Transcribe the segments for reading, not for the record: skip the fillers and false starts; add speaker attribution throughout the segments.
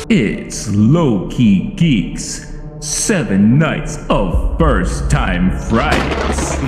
Speaker 1: It's Low-Key Geeks, 7 Nights of First Time Frights.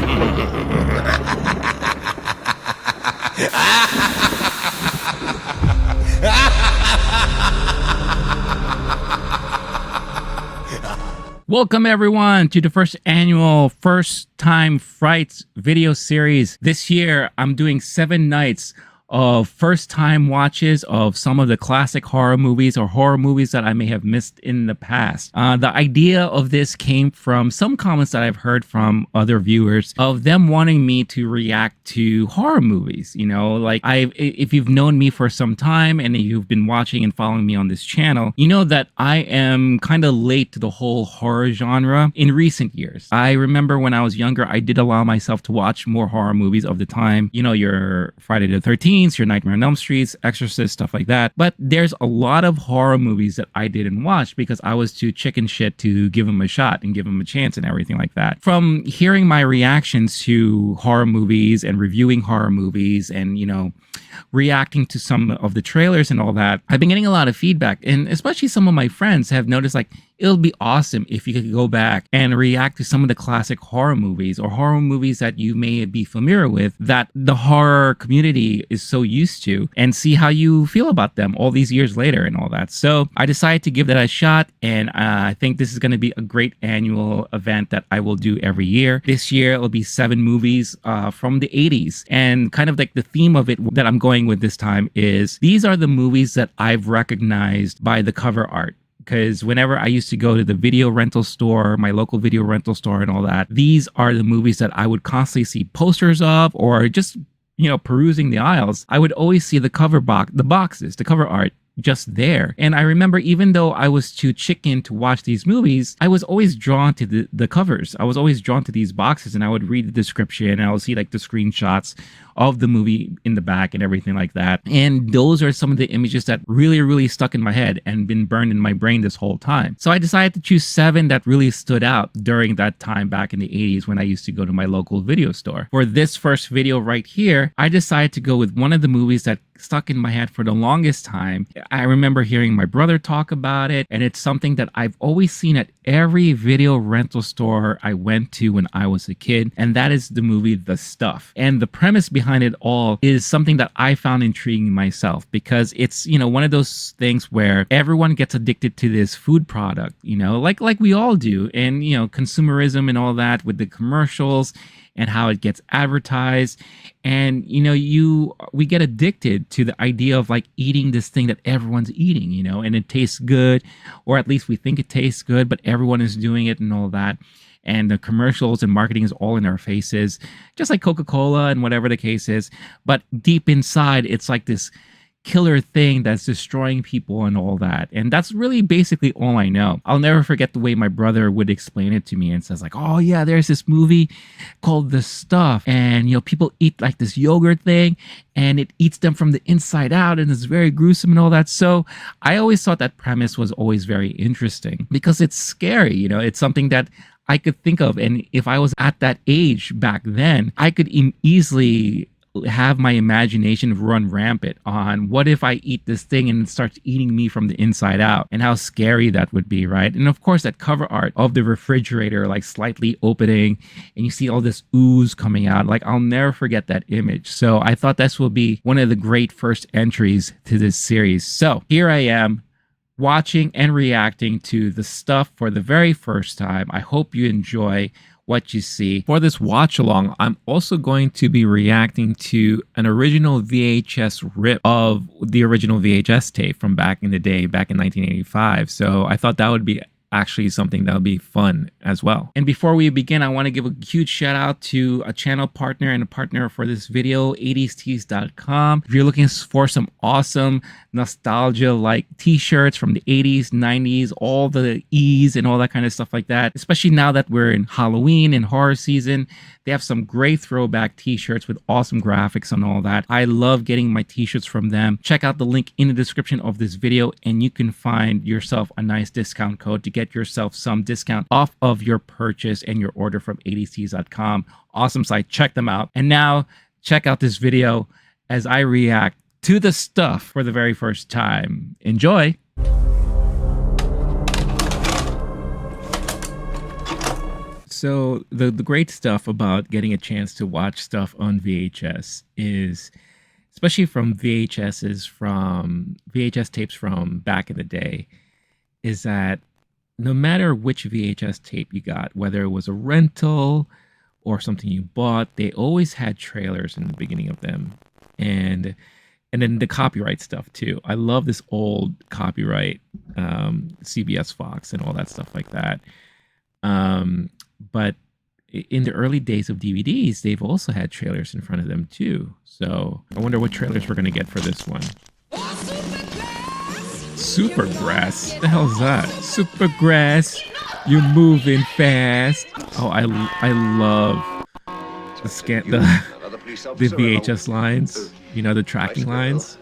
Speaker 1: Welcome everyone to the first annual First Time Frights video series. This year, I'm doing 7 nights of first time watches of some of the classic horror movies or horror movies that I may have missed in the past. The idea of this came from some comments that I've heard from other viewers of them wanting me to react to horror movies. You know, like if you've known me for some time and you've been watching and following me on this channel, you know that I am kind of late to the whole horror genre in recent years. I remember when I was younger, I did allow myself to watch more horror movies of the time. You know, your Friday the 13th, your Nightmare on Elm Street, Exorcist, stuff like that. But there's a lot of horror movies that I didn't watch because I was too chicken shit to give them a shot and give them a chance and everything like that. From hearing my reactions to horror movies and reviewing horror movies and, you know, reacting to some of the trailers and all that, I've been getting a lot of feedback, and especially some of my friends have noticed like it'll be awesome if you could go back and react to some of the classic horror movies or horror movies that you may be familiar with that the horror community is so used to, and see how you feel about them all these years later and all that. So I decided to give that a shot, and I think this is going to be a great annual event that I will do every year. This year it'll be 7 movies from the 80s, and kind of like the theme of it that I'm going with this time is these are the movies that I've recognized by the cover art. Because whenever I used to go to the video rental store, my local video rental store and all that, these are the movies that I would constantly see posters of, or just, you know, perusing the aisles. I would always see the cover boxes, the cover art just there. And I remember, even though I was too chicken to watch these movies, I was always drawn to the covers. I was always drawn to these boxes, and I would read the description and I would see like the screenshots of the movie in the back and everything like that. And those are some of the images that really stuck in my head and been burned in my brain this whole time. So I decided to choose 7 that really stood out during that time back in the 80s when I used to go to my local video store. For this first video right here, I decided to go with one of the movies that stuck in my head for the longest time. I remember hearing my brother talk about it, and it's something that I've always seen at every video rental store I went to when I was a kid, and that is the movie The Stuff. And the premise behind it all is something that I found intriguing myself, because it's, you know, one of those things where everyone gets addicted to this food product, you know, like we all do, and, you know, consumerism and all that with the commercials and how it gets advertised. And, you know, we get addicted to the idea of like eating this thing that everyone's eating, you know, and it tastes good, or at least we think it tastes good, but everyone is doing it and all that. And the commercials and marketing is all in our faces, just like Coca-Cola and whatever the case is. But deep inside, it's like this killer thing that's destroying people and all that. And that's really basically all I know. I'll never forget the way my brother would explain it to me, and says like, oh yeah, there's this movie called The Stuff, and, you know, people eat like this yogurt thing and it eats them from the inside out, and it's very gruesome and all that. So I always thought that premise was always very interesting because it's scary, you know, it's something that I could think of. And if I was at that age back then, I could easily have my imagination run rampant on what if I eat this thing and it starts eating me from the inside out, and how scary that would be, right? And of course, that cover art of the refrigerator like slightly opening and you see all this ooze coming out, like I'll never forget that image. So I thought this will be one of the great first entries to this series. So here I am, watching and reacting to The Stuff for the very first time. I hope you enjoy what you see. For this watch along, I'm also going to be reacting to an original VHS rip of the original VHS tape from back in the day, back in 1985. So I thought that would be actually something that would be fun as well. And before we begin, I want to give a huge shout out to a channel partner and a partner for this video, 80stees.com. If you're looking for some awesome nostalgia like t-shirts from the 80s, 90s, all the E's and all that kind of stuff like that, especially now that we're in Halloween and horror season, they have some great throwback t-shirts with awesome graphics and all that. I love getting my t-shirts from them. Check out the link in the description of this video and you can find yourself a nice discount code to get yourself some discount off of your purchase and your order from 80stees.com. Awesome site. Check them out. And now check out this video as I react to The Stuff for the very first time. Enjoy. So the great stuff about getting a chance to watch stuff on VHS is, especially from VHS tapes from back in the day, is that no matter which VHS tape you got, whether it was a rental or something you bought, they always had trailers in the beginning of them. And then the copyright stuff too. I love this old copyright, CBS Fox and all that stuff like that. But in the early days of DVDs, they've also had trailers in front of them too. So I wonder what trailers we're going to get for this one. Supergrass? What the hell is that? Supergrass, you're moving fast. Oh, I love the VHS lines. You know, the tracking lines.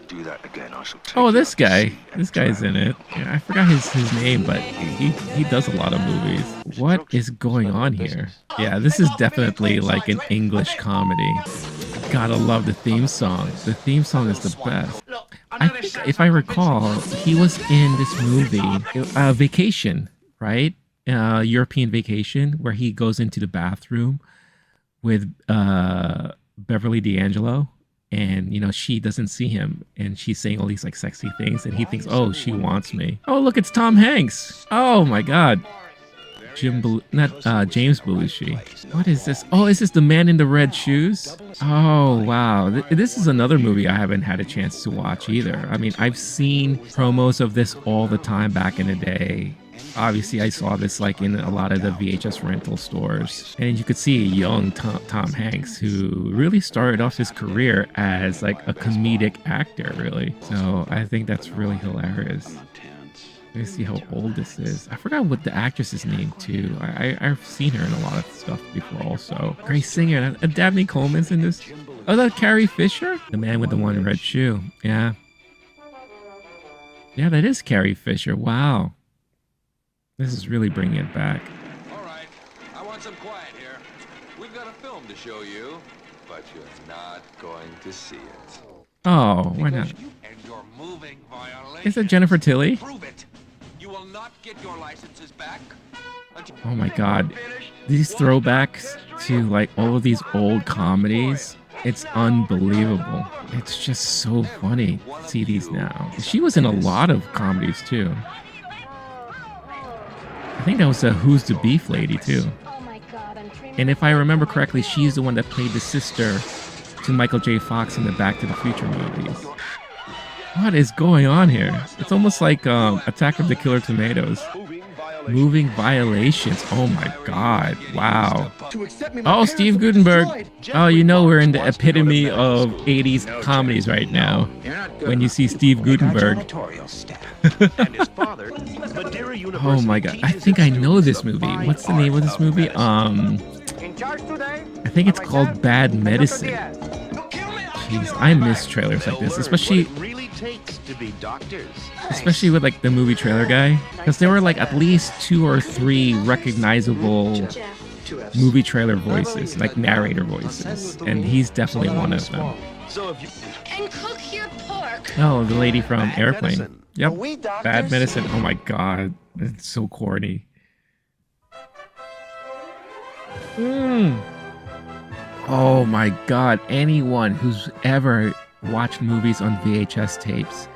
Speaker 1: Oh, this guy's in it. Yeah, I forgot his name, but he does a lot of movies. What is going on here? Yeah, this is definitely like an English comedy. Gotta love the theme song. The theme song is the best. I think, if I recall, he was in this movie, Vacation, right? European Vacation, where he goes into the bathroom with Beverly D'Angelo, and you know, she doesn't see him, and she's saying all these like sexy things, and he thinks, oh, she wants me. Oh, look, it's Tom Hanks. Oh my god. James Belushi. What is this? Oh, is this the man in the red shoes? Oh, wow. This is another movie I haven't had a chance to watch either. I mean, I've seen promos of this all the time back in the day. Obviously, I saw this like in a lot of the VHS rental stores. And you could see a young Tom Hanks who really started off his career as like a comedic actor, really. So I think that's really hilarious. Let me see how old this is. I forgot what the actress's name too. I've seen her in a lot of stuff before also. Great singer. And Dabney Coleman's in this. Oh, that Carrie Fisher? The man with the one red shoe. Yeah. Yeah, that is Carrie Fisher. Wow. This is really bringing it back.
Speaker 2: All right. I want some quiet here. We've got a film to show you, but you're not going to see it.
Speaker 1: Oh, why not? Is that Jennifer Tilly?
Speaker 2: Prove it. You will not get your licenses back.
Speaker 1: Oh my god. These throwbacks to like all of these old comedies, it's unbelievable. It's just so funny to see these now. She was in a lot of comedies too. I think that was a Who's the Beef lady too. And if I remember correctly, she's the one that played the sister to Michael J. Fox in the Back to the Future movies. What is going on here? It's almost like Attack of the Killer Tomatoes. Moving Violations. Oh my god. Wow. Oh, Steve Guttenberg. Oh, you know we're in the epitome of 80s comedies right now. When you see Steve Guttenberg. Oh my god. I think I know this movie. What's the name of this movie? I think it's called Bad Medicine. Jeez, I miss trailers like this, especially with like the movie trailer guy, because there were like at least 2 or 3 recognizable movie trailer voices, like narrator voices, and he's definitely one of them.
Speaker 3: And cook your pork.
Speaker 1: Oh, the lady from Airplane. Yep, Bad Medicine. Oh my god, it's so corny. Oh my god, anyone who's ever watched movies on VHS tapes,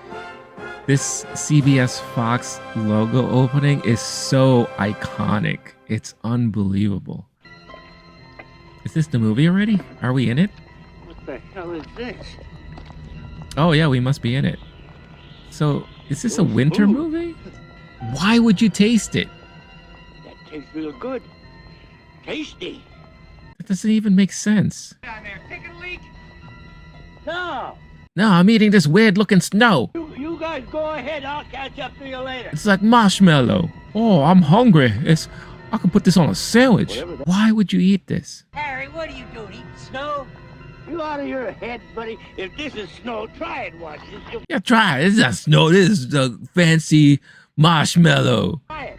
Speaker 1: this CBS Fox logo opening is so iconic. It's unbelievable. Is this the movie already? Are we in it?
Speaker 4: What the hell is this?
Speaker 1: Oh yeah, we must be in it. So, is this a winter movie? Why would you taste it?
Speaker 4: That tastes real good. Tasty.
Speaker 1: That doesn't even make sense.
Speaker 4: Down there, take a leak. No.
Speaker 1: No, I'm eating this weird looking snow.
Speaker 4: You guys go ahead. I'll catch up to you later.
Speaker 1: It's like marshmallow. Oh, I'm hungry. I could put this on a sandwich. Why would you eat this?
Speaker 4: Harry, what are you doing? Eating snow? You out of your head, buddy. If this is snow, try it once.
Speaker 1: Yeah, try it. This is not snow. This is the fancy marshmallow.
Speaker 4: Try it.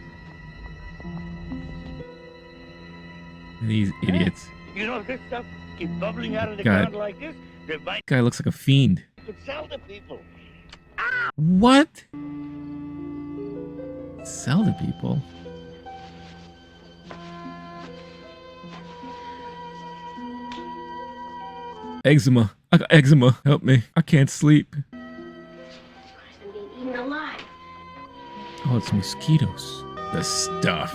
Speaker 1: These idiots.
Speaker 4: You know this stuff keep bubbling out of the ground like this.
Speaker 1: Guy looks like a fiend.
Speaker 4: Could sell to people.
Speaker 1: What? Sell to people? Eczema. I got eczema. Help me. I can't sleep.
Speaker 3: I'm being eaten alive.
Speaker 1: Oh, it's mosquitoes. The stuff.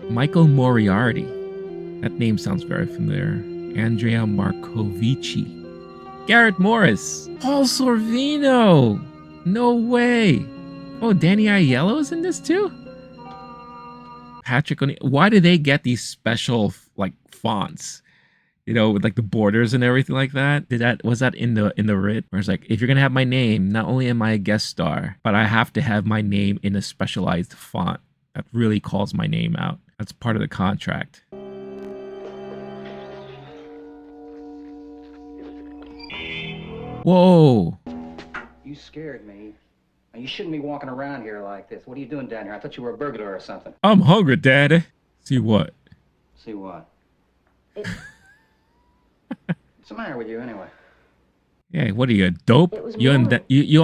Speaker 1: Michael Moriarty. That name sounds very familiar. Andrea Marcovici. Garrett Morris. Paul Sorvino. No way. Oh, Danny Aiello is in this too? Patrick O'Neill. Why do they get these special like fonts? You know, with like the borders and everything like that. Was that in the writ? Where it's like, if you're gonna have my name, not only am I a guest star, but I have to have my name in a specialized font that really calls my name out. That's part of the contract. Whoa.
Speaker 5: You scared me. Now, you shouldn't be walking around here like this. What are you doing down here? I thought you were a burglar or something.
Speaker 1: I'm hungry, Daddy. See what?
Speaker 5: See what? What's the matter with you anyway?
Speaker 1: Yeah, what are you, a dope? You on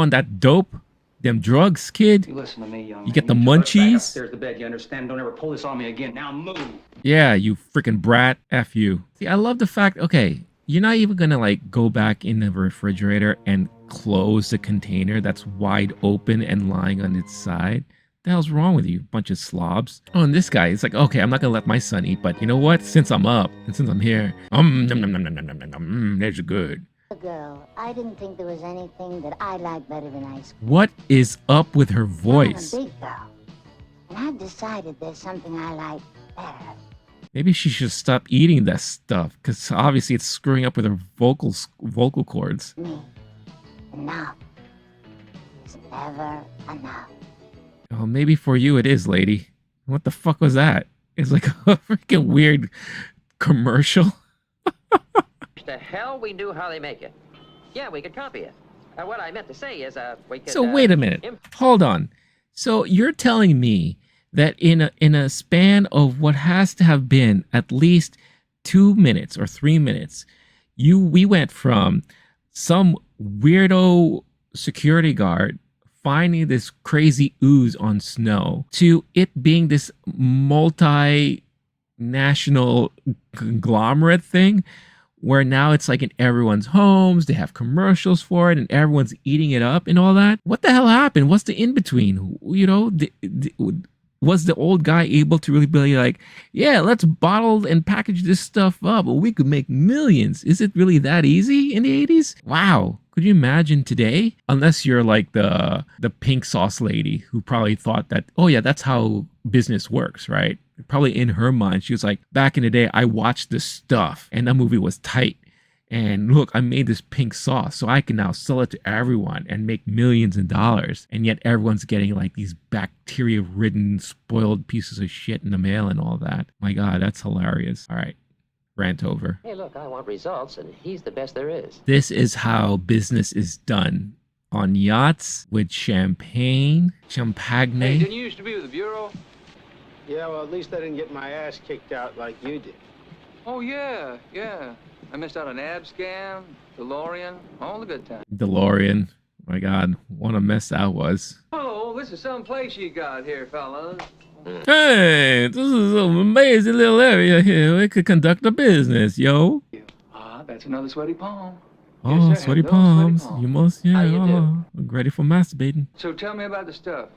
Speaker 1: that dope? Them drugs, kid?
Speaker 5: You listen to me, young man.
Speaker 1: You get the
Speaker 5: Back
Speaker 1: munchies?
Speaker 5: upstairs to bed, you understand? Don't ever pull this on me again. Now move.
Speaker 1: Yeah, you freaking brat. F you. See, I love the fact, okay, you're not even gonna like go back in the refrigerator and close the container that's wide open and lying on its side. The hell's wrong with you, bunch of slobs? Oh, and this guy, it's like, okay, I'm not gonna let my son eat, but you know what? Since I'm up and since I'm here, there's good.
Speaker 6: Girl, I didn't think there was anything that I liked better than ice cream.
Speaker 1: What is up with her voice?
Speaker 6: I'm a big girl, and I've decided there's something I like better.
Speaker 1: Maybe she should stop eating that stuff, because obviously it's screwing up with her vocal cords.
Speaker 6: Me. Enough is never enough.
Speaker 1: Oh, maybe for you it is, lady. What the fuck was that? It's like a freaking weird commercial.
Speaker 7: The hell we knew how they make it. Yeah, we could copy it. What I meant to say is, we could...
Speaker 1: So wait a minute. Hold on. So you're telling me that in a span of what has to have been at least 2 minutes or 3 minutes, we went from some weirdo security guard finding this crazy ooze on snow to it being this multi-national conglomerate thing where now it's like in everyone's homes, they have commercials for it and everyone's eating it up and all that. What the hell happened? What's the in-between? You know, was the old guy able to really be like, yeah, let's bottle and package this stuff up, or we could make millions? Is it really that easy in the 80s? Wow. Could you imagine today? Unless you're like the pink sauce lady who probably thought that, oh yeah, that's how business works, right? Probably in her mind, she was like, back in the day, I watched this stuff and that movie was tight. And look, I made this pink sauce so I can now sell it to everyone and make millions of dollars. And yet everyone's getting like these bacteria-ridden, spoiled pieces of shit in the mail and all that. My God, that's hilarious. All right, rant over.
Speaker 7: Hey, look, I want results, and he's the best there is.
Speaker 1: This is how business is done. On yachts with champagne.
Speaker 2: Hey, didn't you used to be with the Bureau?
Speaker 8: Yeah, well, at least I didn't get my ass kicked out like you did.
Speaker 2: Oh, yeah. I missed out on ab scam, DeLorean, all the good times.
Speaker 1: DeLorean. My God, what a mess that was.
Speaker 2: Oh, this is some place you got here, fellas.
Speaker 1: Hey, this is an amazing little area here. We could conduct a business, yo.
Speaker 2: Ah, that's another sweaty palm.
Speaker 1: Oh,
Speaker 2: Yes, sir,
Speaker 1: sweaty
Speaker 2: those
Speaker 1: palms.
Speaker 2: sweaty palms.
Speaker 1: You must, yeah.
Speaker 7: How you do?
Speaker 1: I'm ready for masturbating.
Speaker 2: So tell me about the stuff.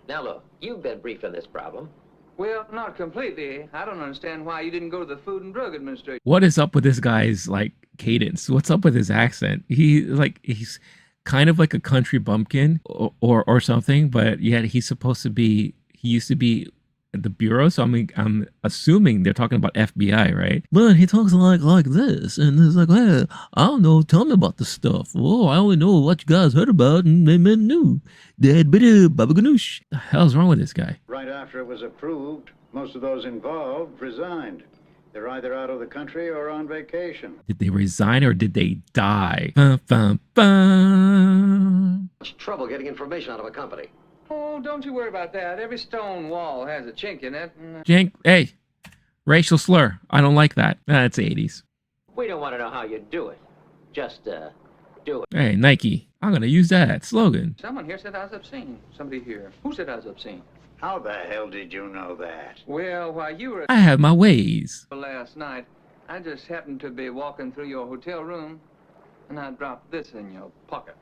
Speaker 7: Now, look, you've been briefed on this problem.
Speaker 2: Well, not completely. I don't understand why you didn't go to the Food and Drug Administration.
Speaker 1: What is up with this guy's like cadence? What's up with his accent? He's kind of like a country bumpkin or something, but yet he used to be at the bureau, so I'm assuming they're talking about FBI, right? But he talks like this, and it's like, hey, I don't know, tell me about the stuff. Oh, I only know what you guys heard about, and they meant new. Dad, baba ganoush. The hell's wrong with this guy?
Speaker 9: Right after it was approved, most of those involved resigned. They're either out of the country or on vacation.
Speaker 1: Did they resign or did they die? Bum, bum, bum.
Speaker 7: It's trouble getting information out of a company.
Speaker 2: Oh, don't you worry about that. Every stone wall has a chink in it.
Speaker 1: Jink, hey, racial slur. I don't like that. That's 80s.
Speaker 7: We don't want to know how you do it. Just, do it.
Speaker 1: Hey, Nike, I'm going to use that slogan.
Speaker 2: Someone here said I was obscene. Somebody here. Who said I was obscene?
Speaker 9: How the hell did you know that?
Speaker 2: Well, while you were
Speaker 1: I have my ways.
Speaker 2: last night,
Speaker 10: I just happened to be walking through your hotel room, and I dropped this in your pocket.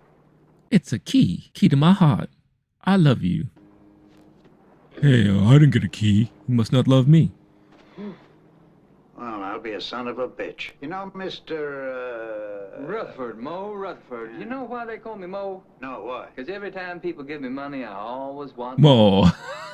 Speaker 1: It's a key. Key to my heart. I love you. Hey, I didn't get a key. You must not love me.
Speaker 9: Well, I'll be a son of a bitch. You know, Mr.
Speaker 10: Rutherford, Mo Rutherford. You know why they call me Mo?
Speaker 9: No, why?
Speaker 10: Because every time people give me money, I always want
Speaker 1: More.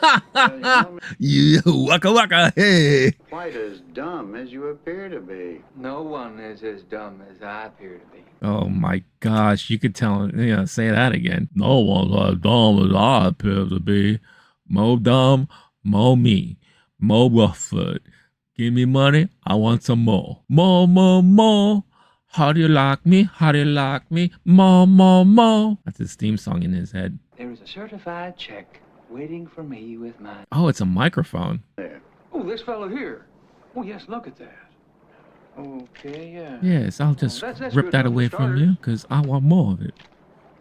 Speaker 9: Well,
Speaker 1: You waka waka, hey.
Speaker 9: quite as dumb as you appear to be.
Speaker 10: No one is as dumb as I appear to be.
Speaker 1: Oh my gosh, you could tell, say that again. No one's as dumb as I appear to be. Mo dumb, mo me. Mo Rutherford. Give me money, I want some more. More, more, more. How do you like me? How do you like me? More, more, more. That's his theme song in his head.
Speaker 10: There is a certified check waiting for me with my...
Speaker 1: Oh, it's a microphone.
Speaker 9: There.
Speaker 10: Oh, this fellow here. Oh, yes, look at that. Okay, yeah.
Speaker 1: Yes, I'll just
Speaker 10: that's
Speaker 1: rip
Speaker 10: good
Speaker 1: that
Speaker 10: enough
Speaker 1: away
Speaker 10: for
Speaker 1: from
Speaker 10: starters.
Speaker 1: you because I want more of it.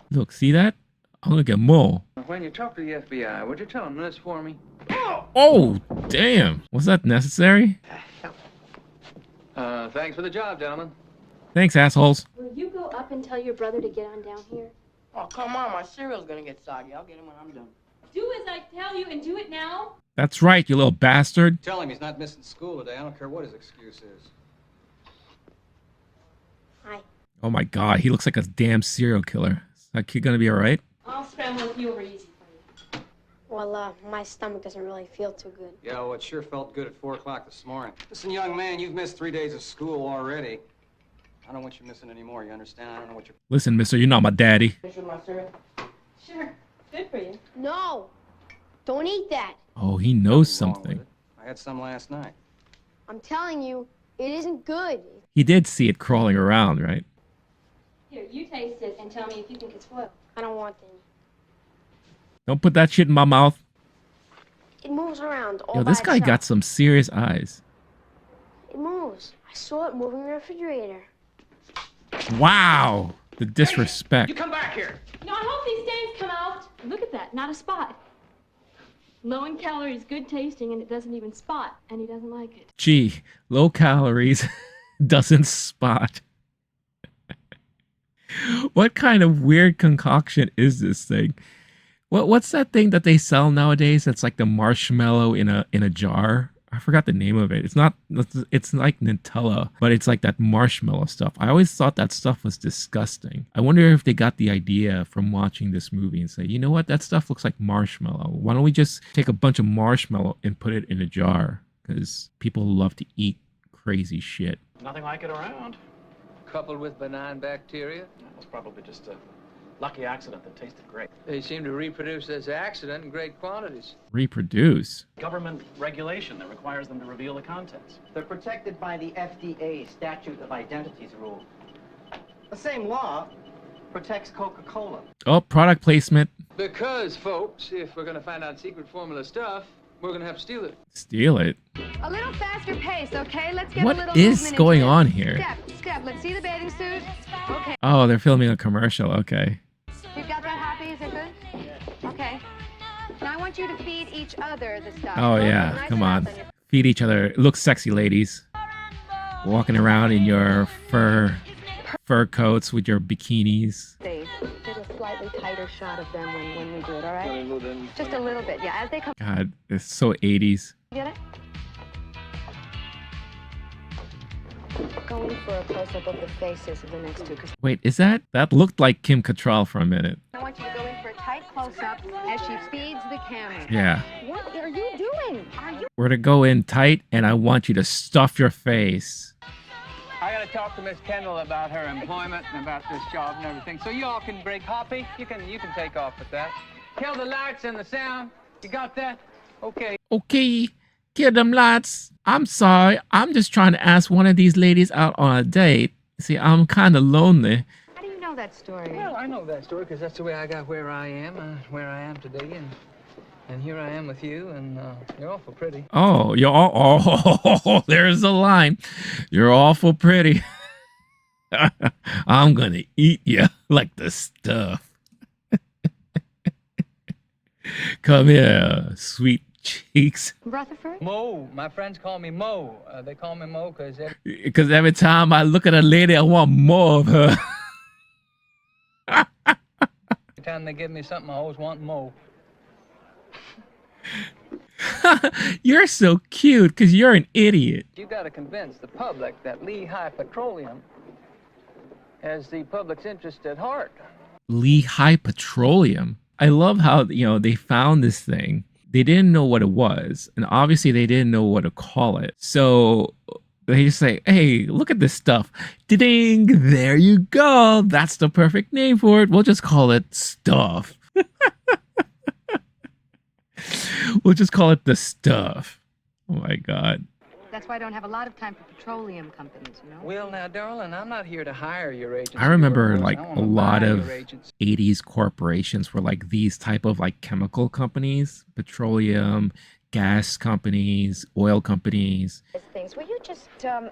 Speaker 1: Look, see that? I'm going to get more.
Speaker 10: When you talk to the FBI, would you tell them this for me?
Speaker 1: Oh, damn. Was that necessary?
Speaker 10: Thanks for the job, gentlemen.
Speaker 1: Thanks, assholes.
Speaker 3: Will you go up and tell your brother to get on down here?
Speaker 4: Oh, come on, my cereal's gonna get soggy. I'll get him when I'm done.
Speaker 3: Do as I tell you and do it now.
Speaker 1: That's right, you little bastard.
Speaker 5: Tell him he's not missing school today. I don't care what his excuse is.
Speaker 3: Hi.
Speaker 1: Oh my god, he looks like a damn serial killer. Is that kid gonna be alright?
Speaker 3: I'll scramble with you over easy for you. Well, my stomach doesn't really feel too good.
Speaker 5: Yeah, well, it sure felt good at 4 o'clock this morning. Listen, young man, you've missed 3 days of school already. I don't want you missing any more, you understand? I don't know what you're...
Speaker 1: Listen, mister, you're not my daddy.
Speaker 4: Finish with my cereal?
Speaker 3: Sure. Good for you. No. Don't eat that.
Speaker 1: Oh, he knows
Speaker 5: Nothing wrong
Speaker 1: something.
Speaker 5: with it. I had some last night.
Speaker 3: I'm telling you, it isn't good.
Speaker 1: He did see it crawling around, right?
Speaker 3: Here, you taste it and tell me if you think it's spoiled. I don't want any.
Speaker 1: Don't put that shit in my mouth.
Speaker 3: It moves around all
Speaker 1: Yo,
Speaker 3: by
Speaker 1: this guy
Speaker 3: itself.
Speaker 1: got some serious eyes.
Speaker 3: It moves. I saw it moving in the refrigerator.
Speaker 1: Wow, the disrespect.
Speaker 10: You come back here.
Speaker 3: No, I hope these stains come out. Look at that, not a spot. Low in calories, good tasting, and it doesn't even spot, and he doesn't like it.
Speaker 1: Gee, low calories doesn't spot. What kind of weird concoction is this thing? What's that thing that they sell nowadays that's like the marshmallow in a jar? I forgot the name of it. It's like Nutella, but it's like that marshmallow stuff. I always thought that stuff was disgusting. I wonder if they got the idea from watching this movie and say, you know what, that stuff looks like marshmallow. Why don't we just take a bunch of marshmallow and put it in a jar? Because people love to eat crazy shit.
Speaker 11: Nothing like it around.
Speaker 10: Coupled with benign bacteria.
Speaker 11: It was probably just a lucky accident that tasted great.
Speaker 10: They seem to reproduce this accident in great quantities.
Speaker 1: Reproduce.
Speaker 11: Government regulation that requires them to reveal the contents.
Speaker 5: They're protected by the FDA Statute of Identities rule. The same law protects Coca-Cola.
Speaker 1: Oh, product placement.
Speaker 10: Because, folks, if we're going to find out secret formula stuff, we're going to have to steal it.
Speaker 1: Steal it.
Speaker 12: A little faster pace, okay? Let's get
Speaker 1: What
Speaker 12: a little
Speaker 1: is
Speaker 12: movement
Speaker 1: going
Speaker 12: into
Speaker 1: on
Speaker 12: this.
Speaker 1: here?
Speaker 12: Step. Let's see the bathing suit. Okay.
Speaker 1: Oh, they're filming a commercial. Okay.
Speaker 12: You've got that, Happy? Is it good? Okay. Now I want you to feed each other the stuff.
Speaker 1: Oh
Speaker 12: Okay,
Speaker 1: yeah,
Speaker 12: nice
Speaker 1: come
Speaker 12: and
Speaker 1: on.
Speaker 12: up.
Speaker 1: Feed each other. Look sexy, ladies. Walking around in your fur coats with your bikinis.
Speaker 12: Dave, get a slightly tighter shot of them when we do it, all right? Just a little bit, yeah. As they come.
Speaker 1: God, it's so 80s.
Speaker 12: Get it? Going for a close-up of the faces of the next two, because
Speaker 1: Wait, is that looked like Kim Cattrall for a minute.
Speaker 12: I want you to go in for a tight close-up as she feeds the camera.
Speaker 1: Yeah.
Speaker 12: What are you doing? Are you?
Speaker 1: We're to go in tight, and I want you to stuff your face.
Speaker 10: I got to talk to Miss Kendall about her employment and about this job and everything. So you all can break. Hoppy, you can take off with that. Kill the lights and the sound. You got that? Okay.
Speaker 1: Okay, kill them lights. I'm sorry. I'm just trying to ask one of these ladies out on a date. See, I'm kind of lonely.
Speaker 12: How do you know that story?
Speaker 10: Well, I know that story because that's the way I got where I am today, and here I am with you, and you're awful pretty.
Speaker 1: Oh, oh, there's the line. You're awful pretty. I'm gonna eat you like the stuff. Come here, sweet cheeks.
Speaker 12: Rutherford?
Speaker 10: Mo. My friends call me Mo. They call me Mo
Speaker 1: Because every time I look at a lady, I want more of her.
Speaker 10: every time they give me something, I always want Mo.
Speaker 1: You're so cute because you're an idiot.
Speaker 10: You got to convince the public that Lehigh Petroleum has the public's interest at heart.
Speaker 1: Lehigh Petroleum. I love how, you know, they found this thing. They didn't know what it was. And obviously they didn't know what to call it. So they just say, hey, look at this stuff. Ding, there you go. That's the perfect name for it. We'll just call it stuff. We'll just call it the stuff. Oh my God.
Speaker 12: That's why I don't have a lot of time for petroleum companies, you know?
Speaker 10: Well, now, darling, I'm not here to hire your agents.
Speaker 1: I remember like
Speaker 10: I
Speaker 1: a
Speaker 10: wanna
Speaker 1: lot
Speaker 10: buy
Speaker 1: of
Speaker 10: your agents.
Speaker 1: 80s corporations were like these type of like chemical companies, petroleum, gas companies, oil companies.
Speaker 12: Things. Will you just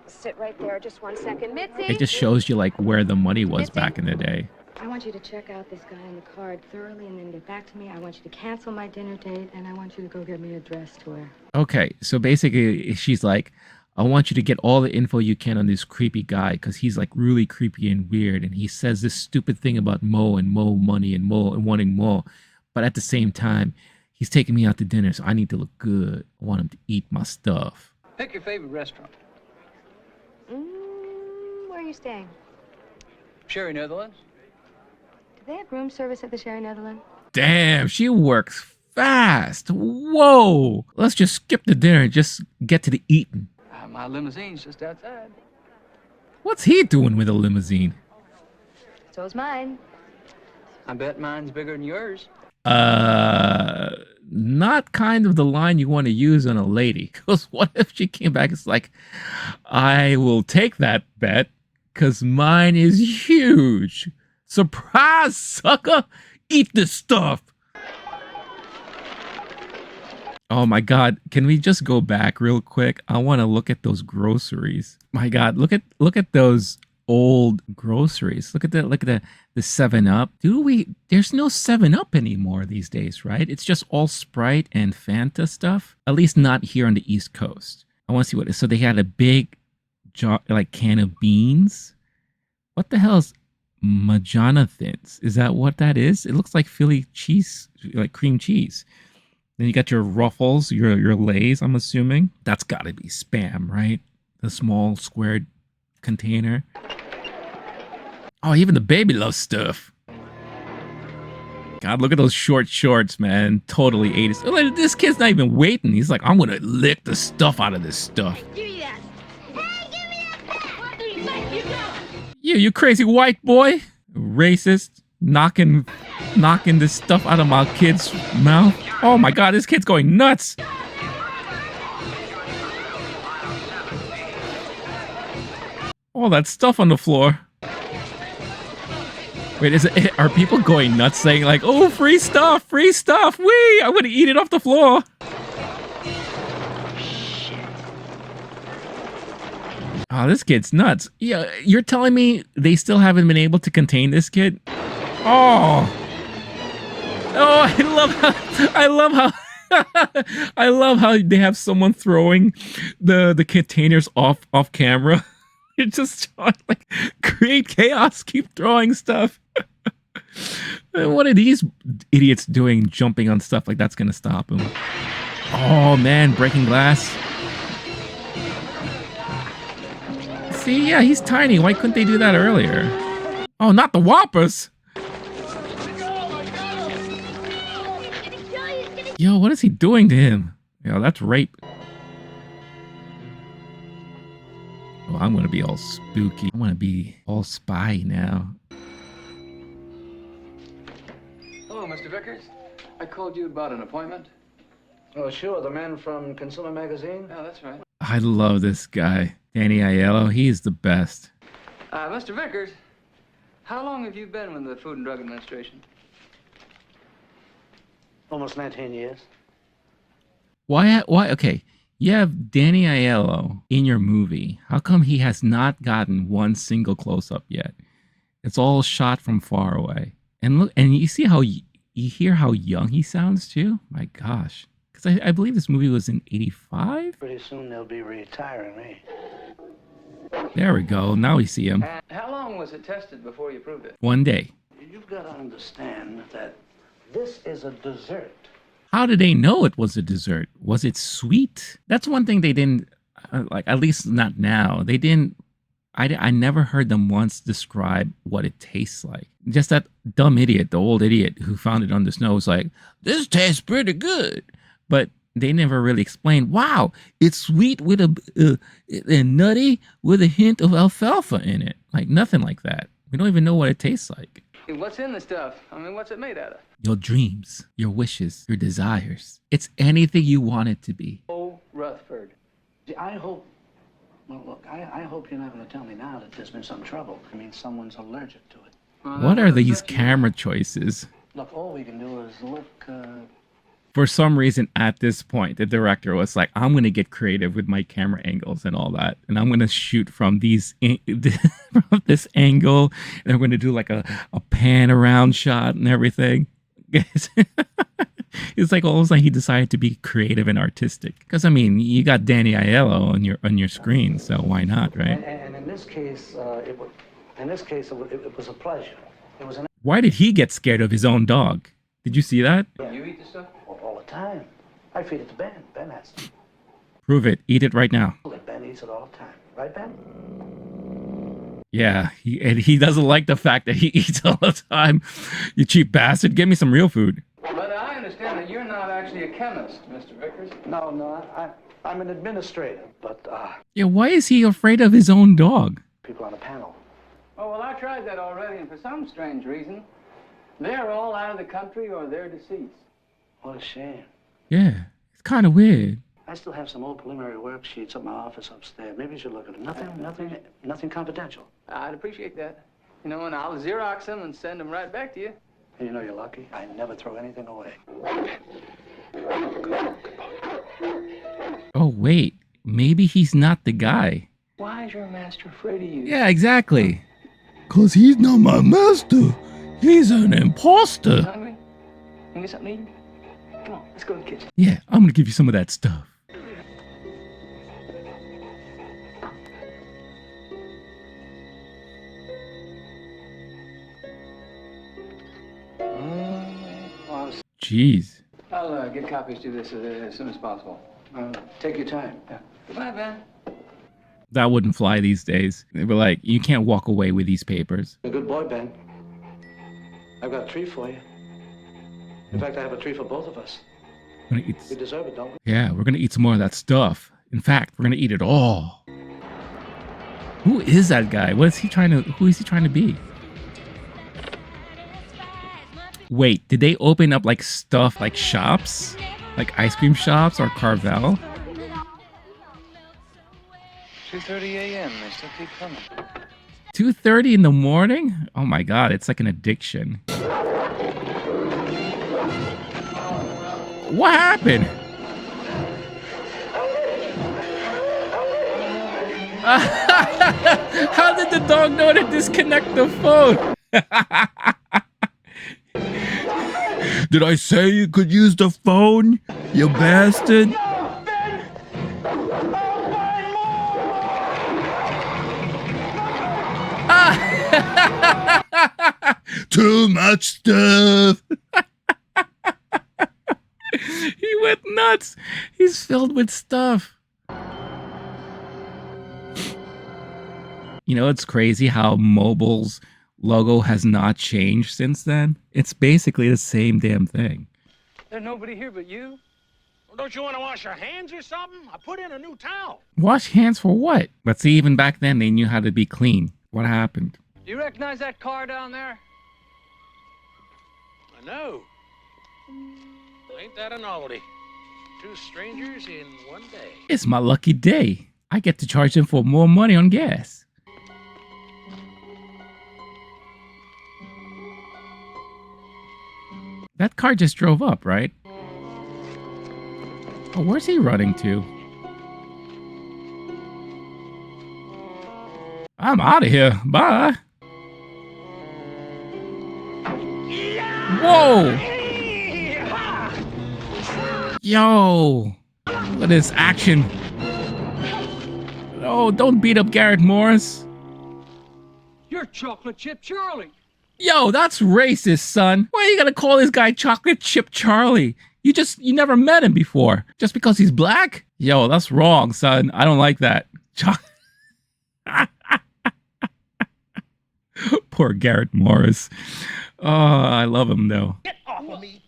Speaker 12: sit right there just 1 second? Mitzi?
Speaker 1: It just shows you like where the money was back in the day.
Speaker 12: I want you to check out this guy on the card thoroughly and then get back to me. I want you to cancel my dinner date and I want you to go get me a dress to wear.
Speaker 1: Okay, so basically she's like, I want you to get all the info you can on this creepy guy because he's like really creepy and weird. And he says this stupid thing about Mo and Mo money and Mo and wanting Mo. But at the same time, he's taking me out to dinner, so I need to look good. I want him to eat my stuff.
Speaker 10: Pick your favorite restaurant.
Speaker 12: Where are you staying?
Speaker 10: Sherry Netherlands.
Speaker 12: Do they have room service at the Sherry Netherlands?
Speaker 1: Damn, she works fast. Whoa. Let's just skip the dinner and just get to the eating.
Speaker 10: My limousine's just outside.
Speaker 1: What's he doing with a limousine?
Speaker 12: So's mine.
Speaker 10: I bet mine's bigger than yours.
Speaker 1: Not kind of the line you want to use on a lady. Because what if she came back and it's like, I will take that bet because mine is huge. Surprise, sucker! Eat this stuff! Oh my God, can we just go back real quick? I want to look at those groceries. My God, look at those old groceries. Look at the 7-Up. There's no 7-Up anymore these days, right? It's just all Sprite and Fanta stuff. At least not here on the East Coast. I want to see what it is. So they had a big jar, like can of beans. What the hell is Majonathan's? Is that what that is? It looks like Philly cheese, like cream cheese. Then you got your Ruffles, your Lays, I'm assuming. That's got to be Spam, right? The small squared container. Oh, even the baby loves stuff. God, look at those short shorts, man. Totally 80s. This kid's not even waiting. He's like, I'm going to lick the stuff out of this stuff.
Speaker 6: Give me that. Hey, give me that bat. What do you think you're doing?
Speaker 1: You crazy white boy. Racist. Knocking this stuff out of my kid's mouth. Oh my God, this kid's going nuts. All that stuff on the floor. Wait, are people going nuts saying like, oh, free stuff, wee, I'm gonna eat it off the floor. Oh, this kid's nuts. Yeah, you're telling me they still haven't been able to contain this kid? Oh, I love how they have someone throwing the containers off camera. It's just like create chaos, keep throwing stuff. What are these idiots doing, jumping on stuff like that's gonna stop them? Oh man, breaking glass. See, yeah, he's tiny. Why couldn't they do that earlier? Oh, not the Whoppers. Yo, what is he doing to him? Yo, that's rape. Oh, I'm gonna be all spooky. I wanna be all spy now.
Speaker 10: Hello, Mr. Vickers. I called you about an appointment.
Speaker 8: Oh, sure, the man from Consumer Magazine?
Speaker 10: Oh, that's right.
Speaker 1: I love this guy. Danny Aiello, he's the best.
Speaker 10: Mr. Vickers, how long have you been with the Food and Drug Administration?
Speaker 8: Almost 19 years.
Speaker 1: Why, okay, you have Danny Aiello in your movie. How come he has not gotten one single close-up yet? It's all shot from far away. And look, and you see how, you hear how young he sounds too? My gosh. Because I believe this movie was in 85?
Speaker 4: Pretty soon they'll be retiring me.
Speaker 1: There we go. Now we see him.
Speaker 10: And how long was it tested before you proved it?
Speaker 1: One day.
Speaker 4: You've got to understand that this is a dessert.
Speaker 1: How did they know it was a dessert? Was it sweet? That's one thing they didn't, like, at least not now. They didn't, I never heard them once describe what it tastes like. Just that dumb idiot, the old idiot who found it on the snow was like, this tastes pretty good. But they never really explained, wow, it's sweet with and nutty with a hint of alfalfa in it. Like, nothing like that. We don't even know what it tastes like.
Speaker 10: What's in the stuff? I mean, what's it made out of?
Speaker 1: Your dreams, your wishes, your desires. It's anything you want it to be.
Speaker 10: Oh, Rutherford.
Speaker 4: I hope, well, look, I hope you're not going to tell me now that there's been some trouble. I mean, someone's allergic to it.
Speaker 1: What are these camera choices?
Speaker 4: Look, all we can do is look...
Speaker 1: For some reason, at this point, the director was like, I'm going to get creative with my camera angles and all that. And I'm going to shoot from these from this angle. And I'm going to do like a pan around shot and everything. It's like almost like he decided to be creative and artistic. Because, I mean, you got Danny Aiello on your screen, so why not, right?
Speaker 4: And in this case, it was a pleasure. It was an...
Speaker 1: Why did he get scared of his own dog? Did you see that?
Speaker 10: You eat the stuff?
Speaker 4: All the time. I feed it to Ben. Ben has to.
Speaker 1: Prove it. Eat it right now.
Speaker 4: Ben eats it all the time. Right, Ben?
Speaker 1: Yeah, he doesn't like the fact that he eats all the time. You cheap bastard. Give me some real food.
Speaker 10: But I understand that you're not actually a chemist, Mr. Vickers.
Speaker 4: No, I'm an administrator, but,
Speaker 1: Yeah, why is he afraid of his own dog?
Speaker 4: people on the panel.
Speaker 10: Oh, well, I tried that already, and for some strange reason, they're all out of the country or they're deceased.
Speaker 4: What a shame.
Speaker 1: Yeah, it's kind of weird.
Speaker 4: I still have some old preliminary worksheets at my office upstairs. Maybe you should look at them. Nothing confidential.
Speaker 10: I'd appreciate that. You know, and I'll Xerox them and send them right back to you.
Speaker 4: And you know you're lucky. I never throw anything away.
Speaker 1: Oh, wait. Maybe he's not the guy.
Speaker 10: Why is your master afraid of you?
Speaker 1: Yeah, exactly. 'Cause he's not my master. He's an imposter.
Speaker 10: Hungry? Want to get something to eat? Come on, let's go to the kitchen.
Speaker 1: Yeah, I'm going to give you some of that stuff. Jeez.
Speaker 10: I'll get copies to this as soon as possible.
Speaker 4: Take your time.
Speaker 10: Yeah. Goodbye, Ben.
Speaker 1: That wouldn't fly these days. They were like, you can't walk away with these papers.
Speaker 4: You're a good boy, Ben. I've got a treat for you. In fact, I have a treat for both of us. We deserve it, don't we?
Speaker 1: Yeah, we're going to eat some more of that stuff. In fact, we're going to eat it all. Who is that guy? Who is he trying to be? Wait, did they open up like stuff, like shops? Like ice cream shops or Carvel?
Speaker 10: 2:30 a.m. They still keep coming.
Speaker 1: 2:30 in the morning? Oh my God, it's like an addiction. What happened? How did the dog know to disconnect the phone? Did I say you could use the phone, you bastard? Too much stuff. He went nuts. He's filled with stuff. You know, it's crazy how Mobile's logo has not changed since then. It's basically the same damn thing.
Speaker 10: There's nobody here but you?
Speaker 8: Well, don't you want to wash your hands or something? I put in a new towel.
Speaker 1: Wash hands for what? But see, even back then, they knew how to be clean. What happened?
Speaker 10: Do you recognize that car down there?
Speaker 8: I know. Ain't that a novelty? Two strangers in one day.
Speaker 1: It's my lucky day. I get to charge them for more money on gas. That car just drove up, right? Oh, where's he running to? I'm out of here. Bye. Whoa! Yo, look at this action. Oh, don't beat up Garrett Morris.
Speaker 10: You're Chocolate Chip Charlie.
Speaker 1: Yo, that's racist, son. Why are you gonna call this guy Chocolate Chip Charlie? You never met him before. Just because he's black? Yo, that's wrong, son. I don't like that. Poor Garrett Morris. Oh, I love him though.
Speaker 10: Get off of me.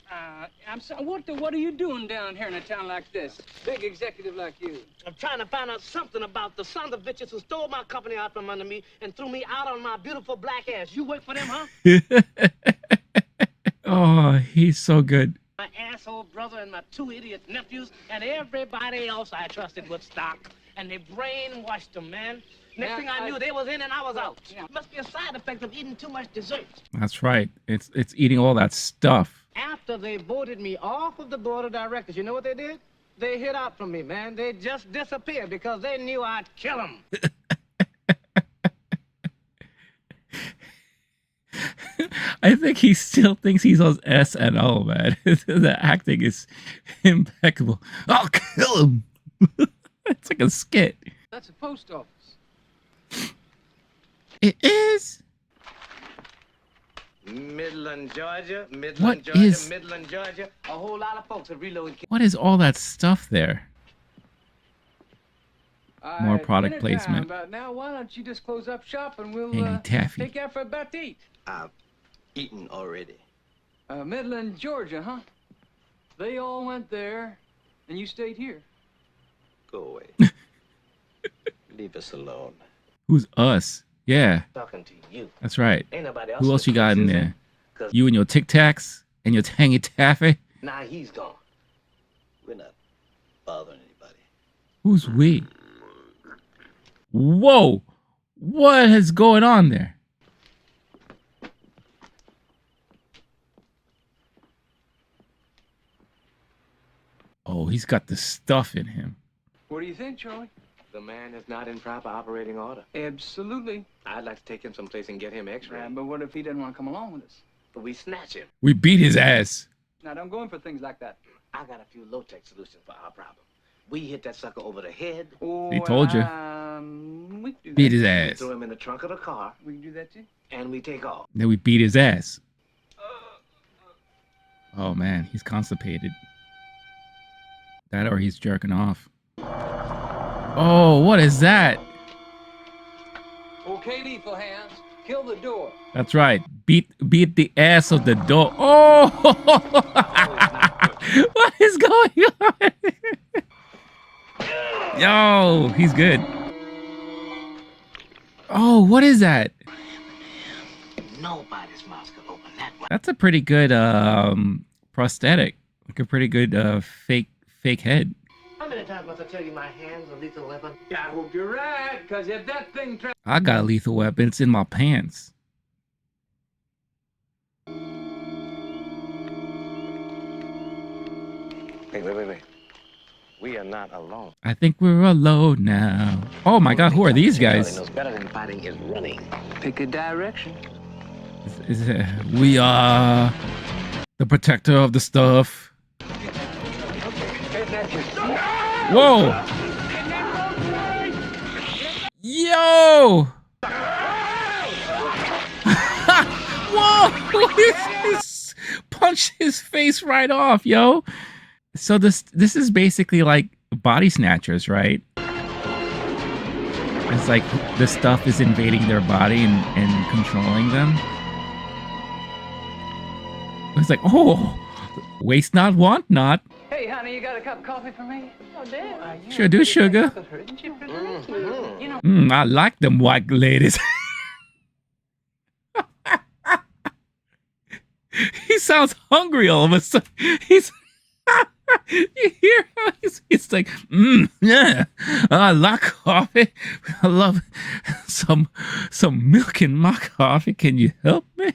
Speaker 10: I'm sorry. What are you doing down here in a town like this? Big executive like you.
Speaker 13: I'm trying to find out something about the sons of bitches who stole my company out from under me and threw me out on my beautiful black ass. You work for them, huh?
Speaker 1: Oh, he's so good.
Speaker 13: My asshole brother and my 2 idiot nephews and everybody else I trusted with stock. And they brainwashed them, man. Next thing I knew, they was in and I was out. Yeah. Must be a side effect of eating too much dessert.
Speaker 1: That's right. It's eating all that stuff.
Speaker 13: After they voted me off of the board of directors, you know what they did? They hid out from me, man. They just disappeared because they knew I'd kill them.
Speaker 1: I think he still thinks he's on SNL, man. The acting is impeccable. I'll kill him. It's like a skit.
Speaker 10: That's a post office.
Speaker 1: It is?
Speaker 13: Midland, Georgia. Midland,
Speaker 1: What
Speaker 13: Georgia.
Speaker 1: is-
Speaker 13: Midland, Georgia. A whole lot of folks have reloaded.
Speaker 1: What is all that stuff there? More product
Speaker 10: Dinner
Speaker 1: placement.
Speaker 10: time about now, why don't you just close up shop and we'll
Speaker 1: Hangy taffy.
Speaker 10: take you out for a bite to eat?
Speaker 13: I've eaten already.
Speaker 10: Midland, Georgia, huh? They all went there, and you stayed here.
Speaker 13: Go away. Leave us alone.
Speaker 1: Who's us? Yeah,
Speaker 13: Talking to you.
Speaker 1: that's right.
Speaker 13: Ain't nobody else.
Speaker 1: Who else you got in there?
Speaker 13: 'Cause
Speaker 1: You and your Tic Tacs and your Tangy Taffy?
Speaker 13: now he's gone. We're not bothering anybody.
Speaker 1: Who's we? Whoa! What is going on there? Oh, he's got the stuff in him.
Speaker 10: What do you think, Charlie?
Speaker 13: The man is not in proper operating order.
Speaker 10: Absolutely.
Speaker 13: I'd like to take him someplace and get him x-ray.
Speaker 10: But what if he doesn't want to come along with us?
Speaker 13: But we snatch him.
Speaker 1: We beat his ass.
Speaker 10: Now, don't go in for things like that.
Speaker 13: I got a few low-tech solutions for our problem. We hit that sucker over the head.
Speaker 10: Oh,
Speaker 1: He told you.
Speaker 10: We can do
Speaker 1: Beat
Speaker 10: that.
Speaker 1: his
Speaker 13: We
Speaker 1: ass.
Speaker 13: throw him in the trunk of the car,
Speaker 10: We can do that too.
Speaker 13: and we take off.
Speaker 1: Then we beat his ass. Oh man, he's constipated. That or he's jerking off. Oh, what is that?
Speaker 10: Okay, lethal hands. Kill the door.
Speaker 1: That's right. Beat the ass of the door. Oh! What is going on? Yo, he's good. Oh, what is that?
Speaker 13: Nobody's mouth could open that way.
Speaker 1: That's a pretty good prosthetic. Like a pretty good fake head.
Speaker 13: How many times must I tell you my hands are lethal weapon?
Speaker 10: I hope you're right, because if that thing tries...
Speaker 1: I got a lethal weapon. It's in my pants.
Speaker 13: Wait. We are not alone.
Speaker 1: I think we're alone now. Oh my God, who are these guys?
Speaker 13: Knows better than fighting is running.
Speaker 10: Pick a direction.
Speaker 1: We are the protector of the stuff. Whoa! Yo! Whoa! He punched his face right off, yo. So this is basically like body snatchers, right? It's like the stuff is invading their body and controlling them. It's like, oh, waste not, want not.
Speaker 10: Hey, honey, you got a cup of coffee for me? Oh, damn.
Speaker 1: Sure do, sugar. I like them white ladies. He sounds hungry all of a sudden. He's you hear how it's like, yeah, I like coffee. I love some milk in my coffee. Can you help me?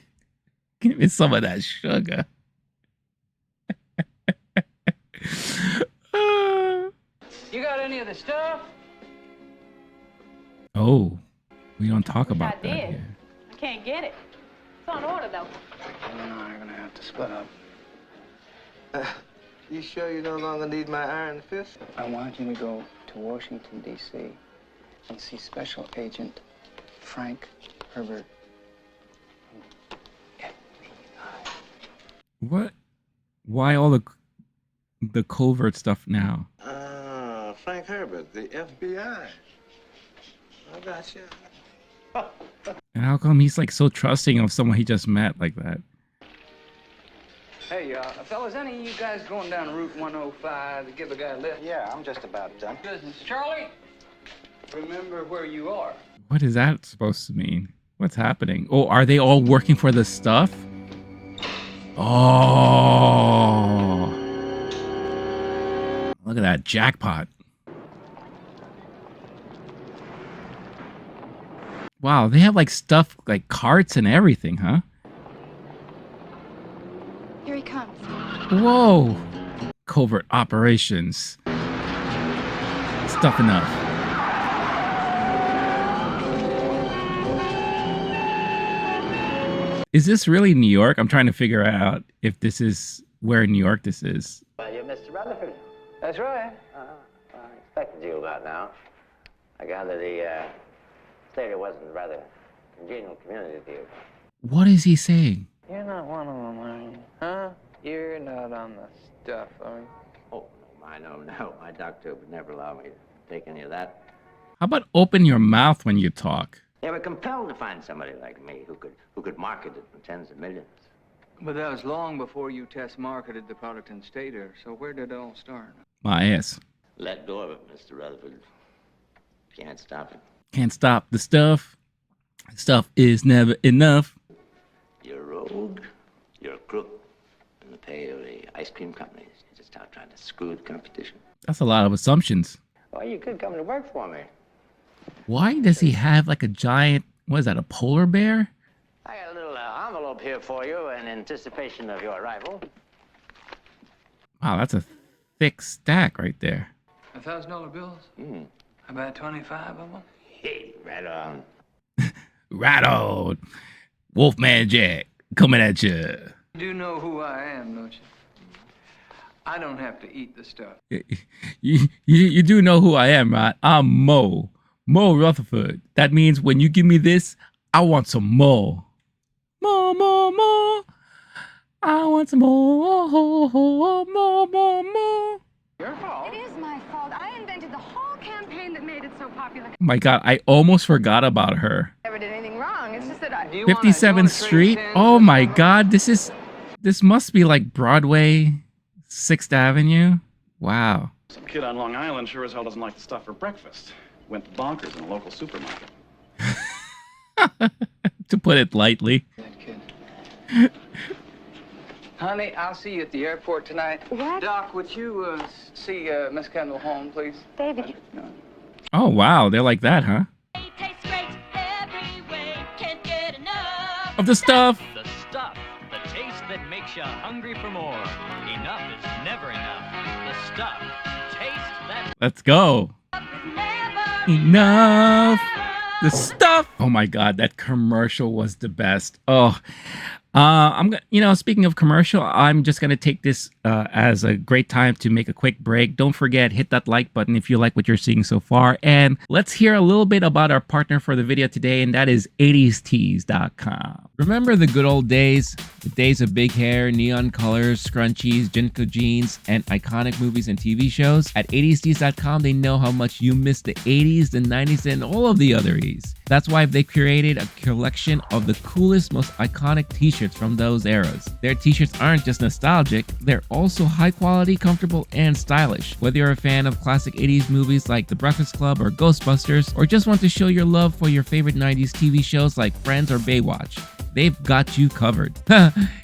Speaker 1: Give me some of that sugar.
Speaker 10: You got any of the stuff?
Speaker 1: Oh, we don't talk about
Speaker 3: I
Speaker 1: that
Speaker 3: did.
Speaker 1: here.
Speaker 3: I can't get it. It's on order, though.
Speaker 10: No, you're gonna have to split up.
Speaker 14: You sure you no longer need my iron fist?
Speaker 10: I want you to go to Washington, D.C. and see Special Agent Frank Herbert.
Speaker 1: What? Why all the covert stuff now?
Speaker 14: Frank Herbert, the FBI. I got you.
Speaker 1: And how come he's like so trusting of someone he just met like that?
Speaker 10: Hey, fellas, any of you guys going down Route 105 to give a guy a lift?
Speaker 4: Yeah, I'm just about done.
Speaker 10: Business. Charlie, remember where you are.
Speaker 1: What is that supposed to mean? What's happening? Oh, are they all working for this stuff? Oh. Look at that jackpot. Wow, they have like stuff like carts and everything, huh?
Speaker 12: Here he comes.
Speaker 1: Whoa. Covert operations. Stuff enough. Is this really New York? I'm trying to figure out if this is where in New York this is.
Speaker 7: Well, you're Mr. Rutherford.
Speaker 10: That's right.
Speaker 7: I expected you about now. I gather the theater wasn't a rather congenial community to you.
Speaker 1: What is he saying?
Speaker 10: You're not one of them, are you? Huh? You're not on the stuff, are you?
Speaker 7: Oh, no. My doctor would never allow me to take any of that.
Speaker 1: How about open your mouth when you talk?
Speaker 7: They were compelled to find somebody like me who could market it in tens of millions.
Speaker 10: But that was long before you test marketed the product in Stater, so where did it all start?
Speaker 1: My ass.
Speaker 7: Let go of it, Mr. Rutherford. Can't stop it.
Speaker 1: Can't stop the stuff. Stuff is never enough.
Speaker 7: You're a rogue, you're a crook, in the pay of the ice cream companies. You're just out trying to screw the competition.
Speaker 1: That's a lot of assumptions.
Speaker 7: Well, you could come to work for me.
Speaker 1: Why does he have like a giant, what is that, a polar bear?
Speaker 7: I got a little envelope here for you in anticipation of your arrival.
Speaker 1: Wow, that's a thick stack right there.
Speaker 10: $1,000 bills? About 25 of them?
Speaker 7: Hey, right on.
Speaker 1: Right on. Wolfman Jack, coming at you.
Speaker 10: You do know who I am, don't you? I don't have to eat the stuff.
Speaker 1: You do know who I am, right? I'm Mo Rutherford. That means when you give me this, I want some more. More. I want some more.
Speaker 12: Your fault. It is my fault. I invented the whole campaign that made it so popular.
Speaker 1: Oh my God, I almost forgot about her.
Speaker 12: Never did anything wrong. It's just that I...
Speaker 1: 57th Street? Oh my God, this must be like Broadway, 6th Avenue. Wow.
Speaker 11: Some kid on Long Island sure as hell doesn't like the stuff for breakfast. Went bonkers in a local supermarket.
Speaker 1: To put it lightly.
Speaker 10: That kid. Honey, I'll see you at the airport tonight.
Speaker 12: What?
Speaker 10: Doc, would you see Miss Kendall home, please?
Speaker 12: David.
Speaker 1: Oh wow, they're like that, huh? Of the stuff.
Speaker 15: The stuff, the taste that makes you hungry for more. Enough is never enough. The stuff, taste that.
Speaker 1: Let's go. Enough. The stuff. Oh my God, that commercial was the best. Oh, speaking of commercial, I'm just gonna take this as a great time to make a quick break. Don't forget, hit that like button if you like what you're seeing so far, and let's hear a little bit about our partner for the video today, and that is 80stees.com. Remember the good old days? The days of big hair, neon colors, scrunchies, Jinko jeans, and iconic movies and TV shows? At 80stees.com, they know how much you miss the 80s, the 90s, and all of the other E's. That's why they created a collection of the coolest, most iconic t-shirts from those eras. Their t-shirts aren't just nostalgic, they're also high quality, comfortable, and stylish. Whether you're a fan of classic 80s movies like The Breakfast Club or Ghostbusters, or just want to show your love for your favorite 90s TV shows like Friends or Baywatch, they've got you covered.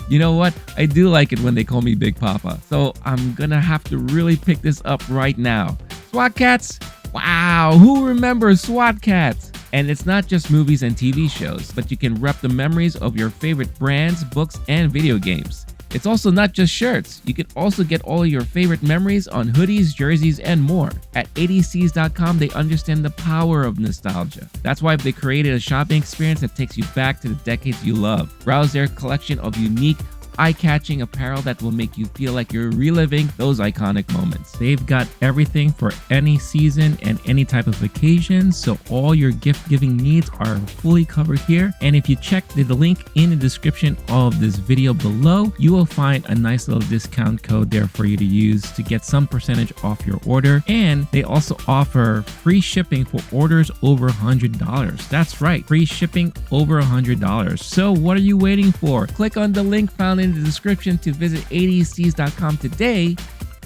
Speaker 1: You know what? I do like it when they call me Big Papa, so I'm gonna have to really pick this up right now. SWAT Cats? Wow, who remembers SWAT Cats? And it's not just movies and TV shows, but you can rep the memories of your favorite brands, books, and video games. It's also not just shirts. You can also get all your favorite memories on hoodies, jerseys, and more. At 80stees.com, they understand the power of nostalgia. That's why they created a shopping experience that takes you back to the decades you love. Browse their collection of unique, eye-catching apparel that will make you feel like you're reliving those iconic moments. They've got everything for any season and any type of occasion, so all your gift-giving needs are fully covered here. And if you check the link in the description of this video below, you will find a nice little discount code there for you to use to get some percentage off your order. And they also offer free shipping for orders over $100. That's right, free shipping over $100. So what are you waiting for? Click on the link found in the description to visit adcs.com today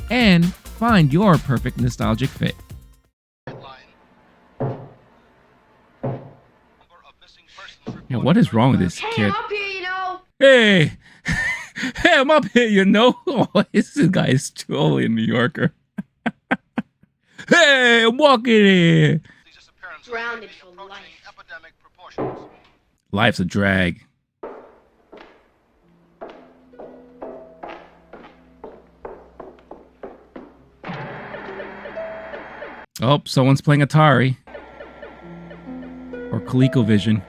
Speaker 1: and find your perfect nostalgic fit. Yeah, what is wrong with this kid?
Speaker 6: I'm up here, you know.
Speaker 1: Hey, hey, I'm up here, you know. Oh, this guy is totally a New Yorker. Hey, I'm walking here.
Speaker 6: Grounded for life.
Speaker 1: Life's a drag. Oh, someone's playing Atari. Or ColecoVision.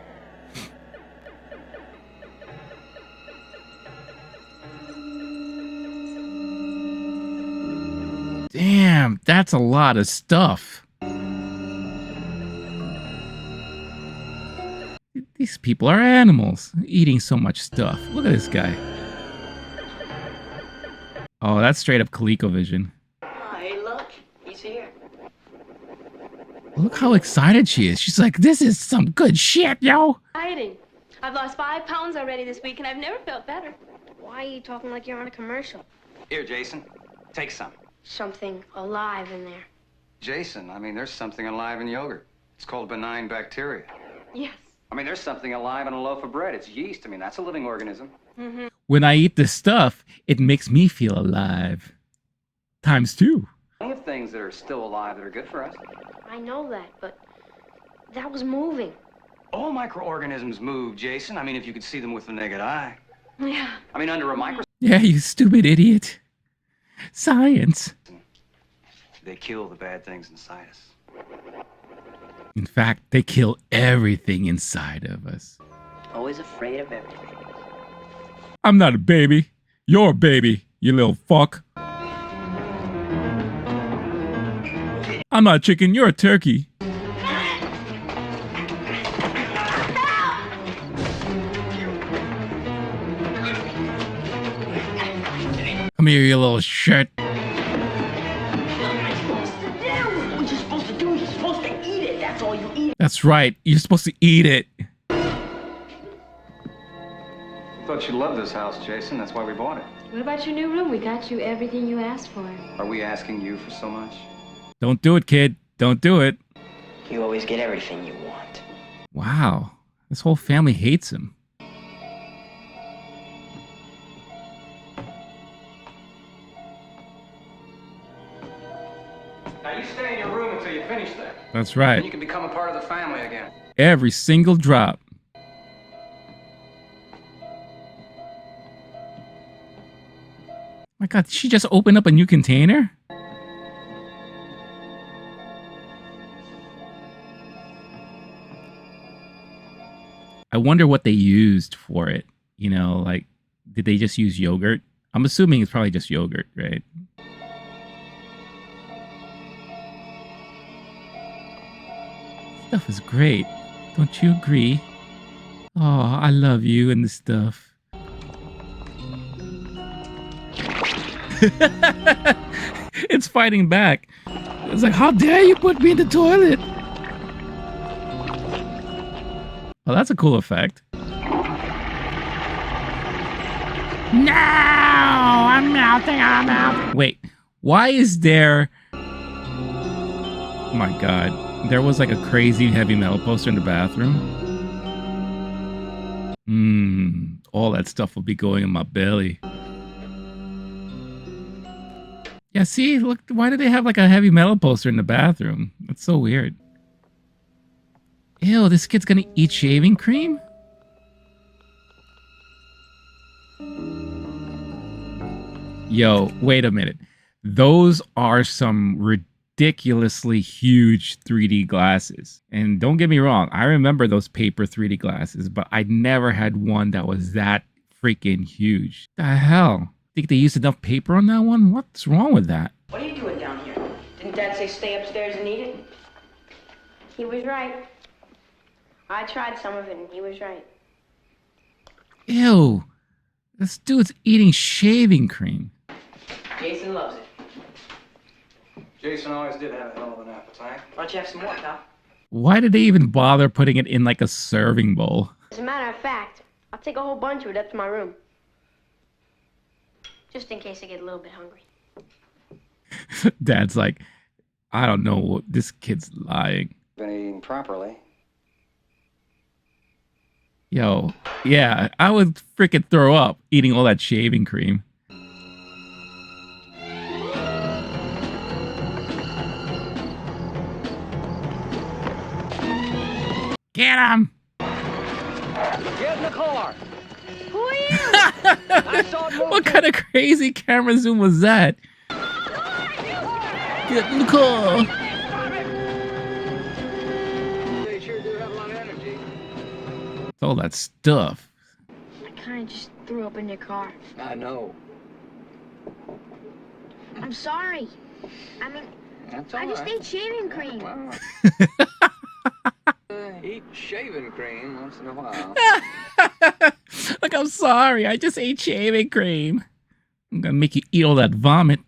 Speaker 1: Damn, that's a lot of stuff. These people are animals, eating so much stuff. Look at this guy. Oh, that's straight up ColecoVision.
Speaker 6: Hey, look, he's here.
Speaker 1: Look how excited she is. She's like, this is some good shit, yo.
Speaker 3: Exciting. I've lost 5 pounds already this week, and I've never felt better.
Speaker 12: Why are you talking like you're on a commercial?
Speaker 5: Here, Jason, take some.
Speaker 12: Something alive in there.
Speaker 5: Jason, I mean, there's something alive in yogurt. It's called benign bacteria.
Speaker 3: Yes.
Speaker 5: I mean, there's something alive in a loaf of bread. It's yeast. I mean, that's a living organism.
Speaker 3: Mm-hmm.
Speaker 1: When I eat this stuff, it makes me feel alive. Times 2.
Speaker 5: Plenty of things that are still alive that are good for us.
Speaker 12: I know that, but that was moving.
Speaker 5: All microorganisms move, Jason. I mean, if you could see them with the naked eye.
Speaker 3: Yeah.
Speaker 5: I mean, under a microscope.
Speaker 1: Yeah, you stupid idiot. Science.
Speaker 5: They kill the bad things inside us.
Speaker 1: In fact, they kill everything inside of us.
Speaker 6: Always afraid of everything.
Speaker 1: I'm not a baby. You're a baby, you little fuck. I'm not a chicken, you're a turkey. Come here, you little shit.
Speaker 6: What you're supposed to do is you're supposed to eat it. That's all you eat.
Speaker 1: That's right, you're supposed to eat it.
Speaker 5: Thought you loved this house, Jason. That's why we bought it.
Speaker 3: What about your new room? We got you everything you asked for.
Speaker 5: Are we asking you for so much?
Speaker 1: Don't do it, kid. Don't do it.
Speaker 6: You always get everything you want.
Speaker 1: Wow, this whole family hates him.
Speaker 5: Now you stay in your room until you finish that.
Speaker 1: That's right.
Speaker 5: Then you can become a part of the family again.
Speaker 1: Every single drop. My God, did she just open up a new container? I wonder what they used for it. You know, like, did they just use yogurt? I'm assuming it's probably just yogurt, right? Stuff is great. Don't you agree? Oh, I love you and this stuff. It's fighting back. It's like, how dare you put me in the toilet? Oh, that's a cool effect. No! I'm melting, I'm melting. Wait, why is there... Oh my God. There was like a crazy heavy metal poster in the bathroom. All that stuff will be going in my belly. Yeah, see, look, why do they have like a heavy metal poster in the bathroom? That's so weird. Ew, this kid's gonna eat shaving cream? Yo, wait a minute. Those are some ridiculously huge 3D glasses. And don't get me wrong, I remember those paper 3D glasses, but I never had one that was that freaking huge. The hell? Think they used enough paper on that one? What's wrong with that?
Speaker 16: What are you doing down here? Didn't Dad say stay upstairs and eat it?
Speaker 3: He was right. I tried some of it and he was right.
Speaker 1: Ew. This dude's eating shaving cream.
Speaker 16: Jason loves it.
Speaker 5: Jason always did have a hell of an appetite.
Speaker 16: Why don't you have some more, pal?
Speaker 1: Why did they even bother putting it in like a serving bowl?
Speaker 3: As a matter of fact, I'll take a whole bunch of it up to my room. Just in case I get a little bit hungry.
Speaker 1: Dad's like, I don't know what this kid's lying.
Speaker 5: Been eating properly.
Speaker 1: Yo, yeah, I would freaking throw up eating all that shaving cream. Get him!
Speaker 10: Get in the car.
Speaker 3: Who are you?
Speaker 10: I saw it
Speaker 1: What kind of crazy camera zoom was that? Get in the car!
Speaker 10: They sure do have a lot of energy.
Speaker 1: It's all that stuff.
Speaker 3: I kind of just threw up in your car.
Speaker 10: I know.
Speaker 3: I'm sorry. I mean,
Speaker 10: That's
Speaker 3: I
Speaker 10: all
Speaker 3: just
Speaker 10: right.
Speaker 3: ate shaving cream.
Speaker 10: Eat shaving cream once in a while.
Speaker 1: Like, I'm sorry, I just ate shaving cream. I'm gonna make you eat all that vomit.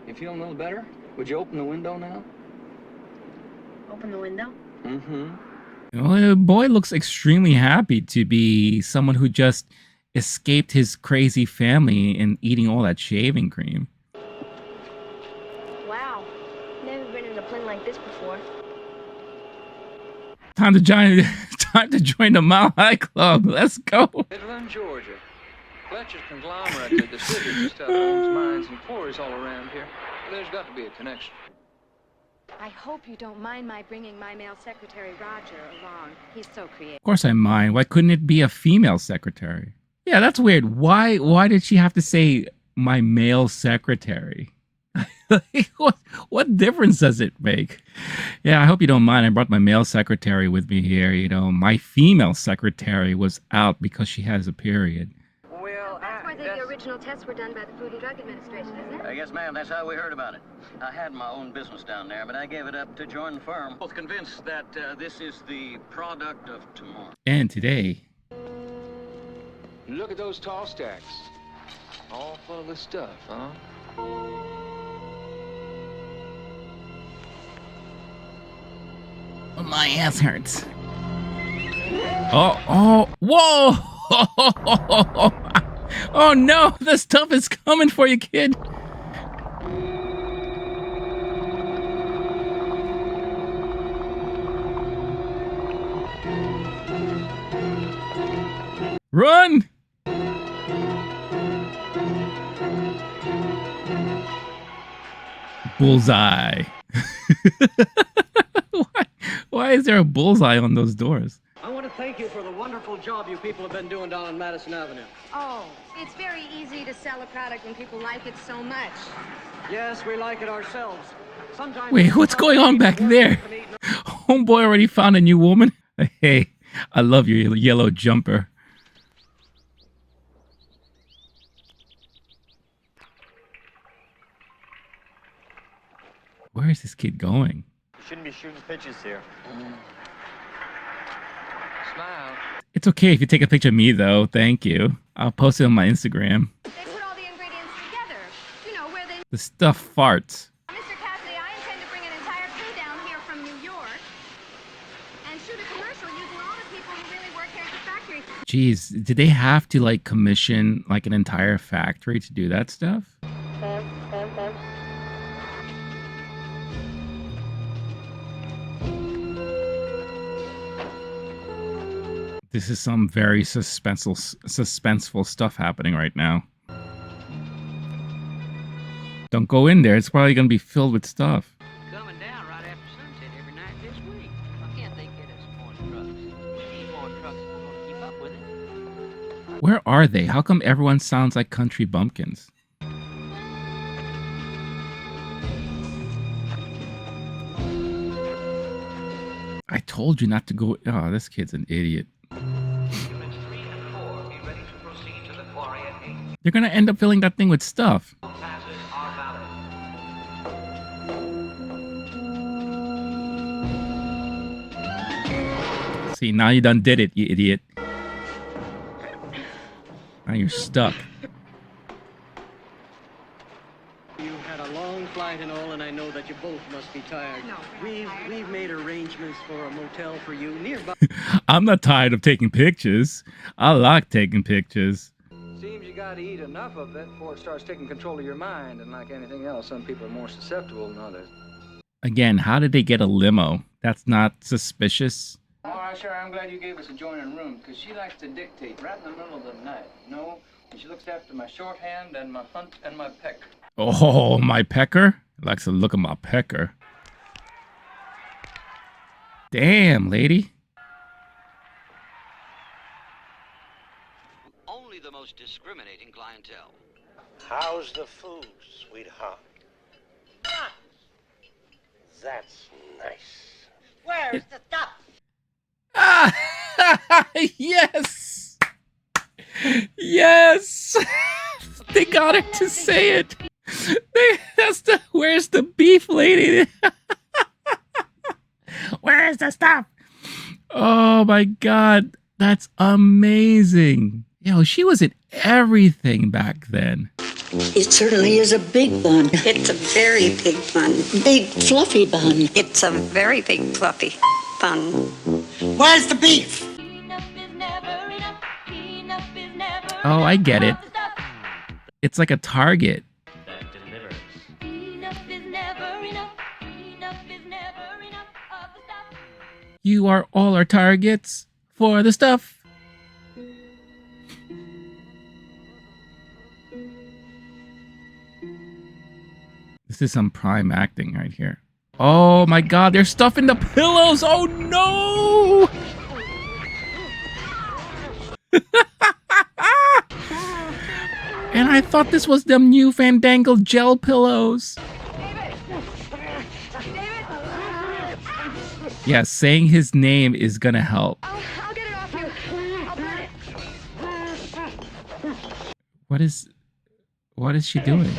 Speaker 10: You feeling a little better? Would you open the window now?
Speaker 3: Open the window.
Speaker 10: Mm-hmm.
Speaker 1: Well, the boy looks extremely happy to be someone who just escaped his crazy family and eating all that shaving cream.
Speaker 3: Wow. Never been in a plane like this before.
Speaker 1: Time to join the Mile High Club. Let's go.
Speaker 17: Midland, Georgia. Fletcher's conglomerate that distributes the stuff owns mines and quarries all around here. There's got to be a connection.
Speaker 12: I hope you don't mind my bringing my male secretary, Roger, along. He's so creative.
Speaker 1: Of course I mind. Why couldn't it be a female secretary? Yeah, that's weird. Why did she have to say my male secretary? Like, what difference does it make? Yeah, I hope you don't mind. I brought my male secretary with me here. You know, my female secretary was out because she has a period.
Speaker 12: Well, that's why the original tests were done by the Food and Drug Administration, isn't it?
Speaker 7: Yes, ma'am, that's how we heard about it. I had my own business down there, but I gave it up to join the firm. Both convinced that this is the product of tomorrow.
Speaker 1: And today,
Speaker 2: Look at those tall stacks. All full of the stuff, huh?
Speaker 1: my ass hurts. Oh, whoa! Oh no, the stuff is coming for you, kid. Run! Bullseye. Why is there a bullseye on those doors?
Speaker 18: I want to thank you for the wonderful job you people have been doing down on Madison Avenue.
Speaker 12: Oh, it's very easy to sell a product when people like it so much.
Speaker 18: Yes, we like it ourselves. Sometimes
Speaker 1: Wait, what's going on back there? Homeboy already found a new woman? Hey, I love your yellow jumper. Where is this kid going?
Speaker 19: You shouldn't be shooting pitches here.
Speaker 17: Smile.
Speaker 1: It's okay if you take a picture of me, though. Thank you. I'll post it on my Instagram.
Speaker 12: They put all the ingredients together. You know, where they...
Speaker 1: The stuff farts.
Speaker 12: Mr. Cassidy, I intend to bring an entire crew down here from New York and shoot a commercial using all the people who really work here at the factory.
Speaker 1: Jeez, did they have to, like, commission, like, an entire factory to do that stuff? This is some very suspenseful stuff happening right now. Don't go in there. It's probably going to be filled with stuff.
Speaker 15: Coming down right after sunset every night this week. Why can't they get us more trucks? We need more trucks if we're going to keep up with it.
Speaker 1: Where are they? How come everyone sounds like country bumpkins? I told you not to go. Oh, this kid's an idiot.
Speaker 15: Units 3 and 4, be ready
Speaker 1: They're gonna end up filling that thing with stuff. See, now you done did it, you idiot. Now you're stuck.
Speaker 18: You had a long flight and all, and I know that you both must be tired.
Speaker 12: No,
Speaker 18: We've made arrangements for a motel for you nearby.
Speaker 1: I'm not tired of taking pictures. I like taking pictures.
Speaker 17: Seems you gotta eat enough of it before it starts taking control of your mind, and like anything else, some people are more susceptible than others.
Speaker 1: Again, how did they get a limo? That's not suspicious.
Speaker 17: All right, sure, I'm glad you gave us a joining room, because she likes to dictate right in the middle of the night, you know? And she looks after my shorthand and my hunt and my peck.
Speaker 1: Oh, my pecker? Likes to look at my pecker. Damn, lady.
Speaker 7: Only the most discriminating clientele.
Speaker 20: How's the food, sweetheart? That's nice.
Speaker 6: Where's the stuff?
Speaker 1: Ah, yes. Yes. They got her to say it. Where's the beef lady? Where's the stuff? Oh my God. That's amazing. Yo, she was in everything back then.
Speaker 21: It certainly is a big bun.
Speaker 22: It's a very big bun.
Speaker 21: Big fluffy bun.
Speaker 22: It's a very big fluffy bun.
Speaker 21: Where's the beef?
Speaker 1: Oh, I get it. It's like a Target. You are all our targets for the stuff. This is some prime acting right here. Oh my God, there's stuff in the pillows. Oh no! And I thought this was them new fandangled gel pillows. Yeah, saying his name is gonna help.
Speaker 12: I'll get it off you. I'll burn it.
Speaker 1: What is she doing?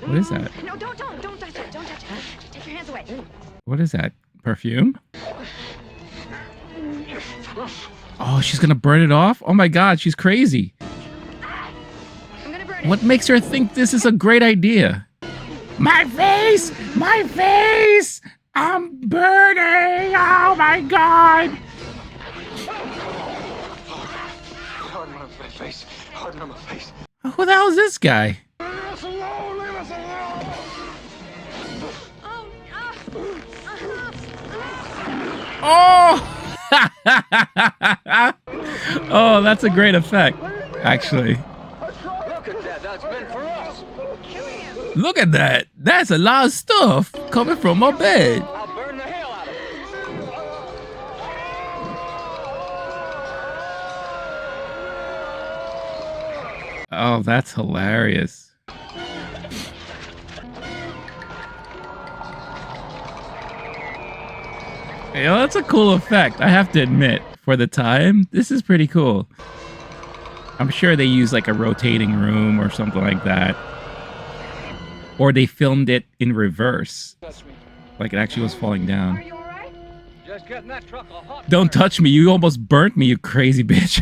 Speaker 1: What is that?
Speaker 12: No, don't touch it. Don't touch it. Take your hands away.
Speaker 1: What is that? Perfume? Oh, she's gonna burn it off? Oh my God, she's crazy.
Speaker 12: I'm gonna burn it.
Speaker 1: What makes her think this is a great idea? My face! My face! I'm burning! Oh my God!
Speaker 14: Harden on my face. Harden on my face.
Speaker 1: Who the hell is this guy?
Speaker 14: Leave us alone! Leave us alone!
Speaker 1: Oh! Oh, that's a great effect, actually.
Speaker 17: Look at that. That's meant for us.
Speaker 1: Look at that. That's a lot of stuff coming from my bed.
Speaker 17: I'll burn the hell out of it.
Speaker 1: Oh, that's hilarious. You know, that's a cool effect, I have to admit. For the time, this is pretty cool. I'm sure they use like a rotating room or something like that. Or they filmed it in reverse. Like it actually was falling down.
Speaker 17: Just getting that truck a hot.
Speaker 1: Don't touch me, you almost burnt me, you crazy bitch.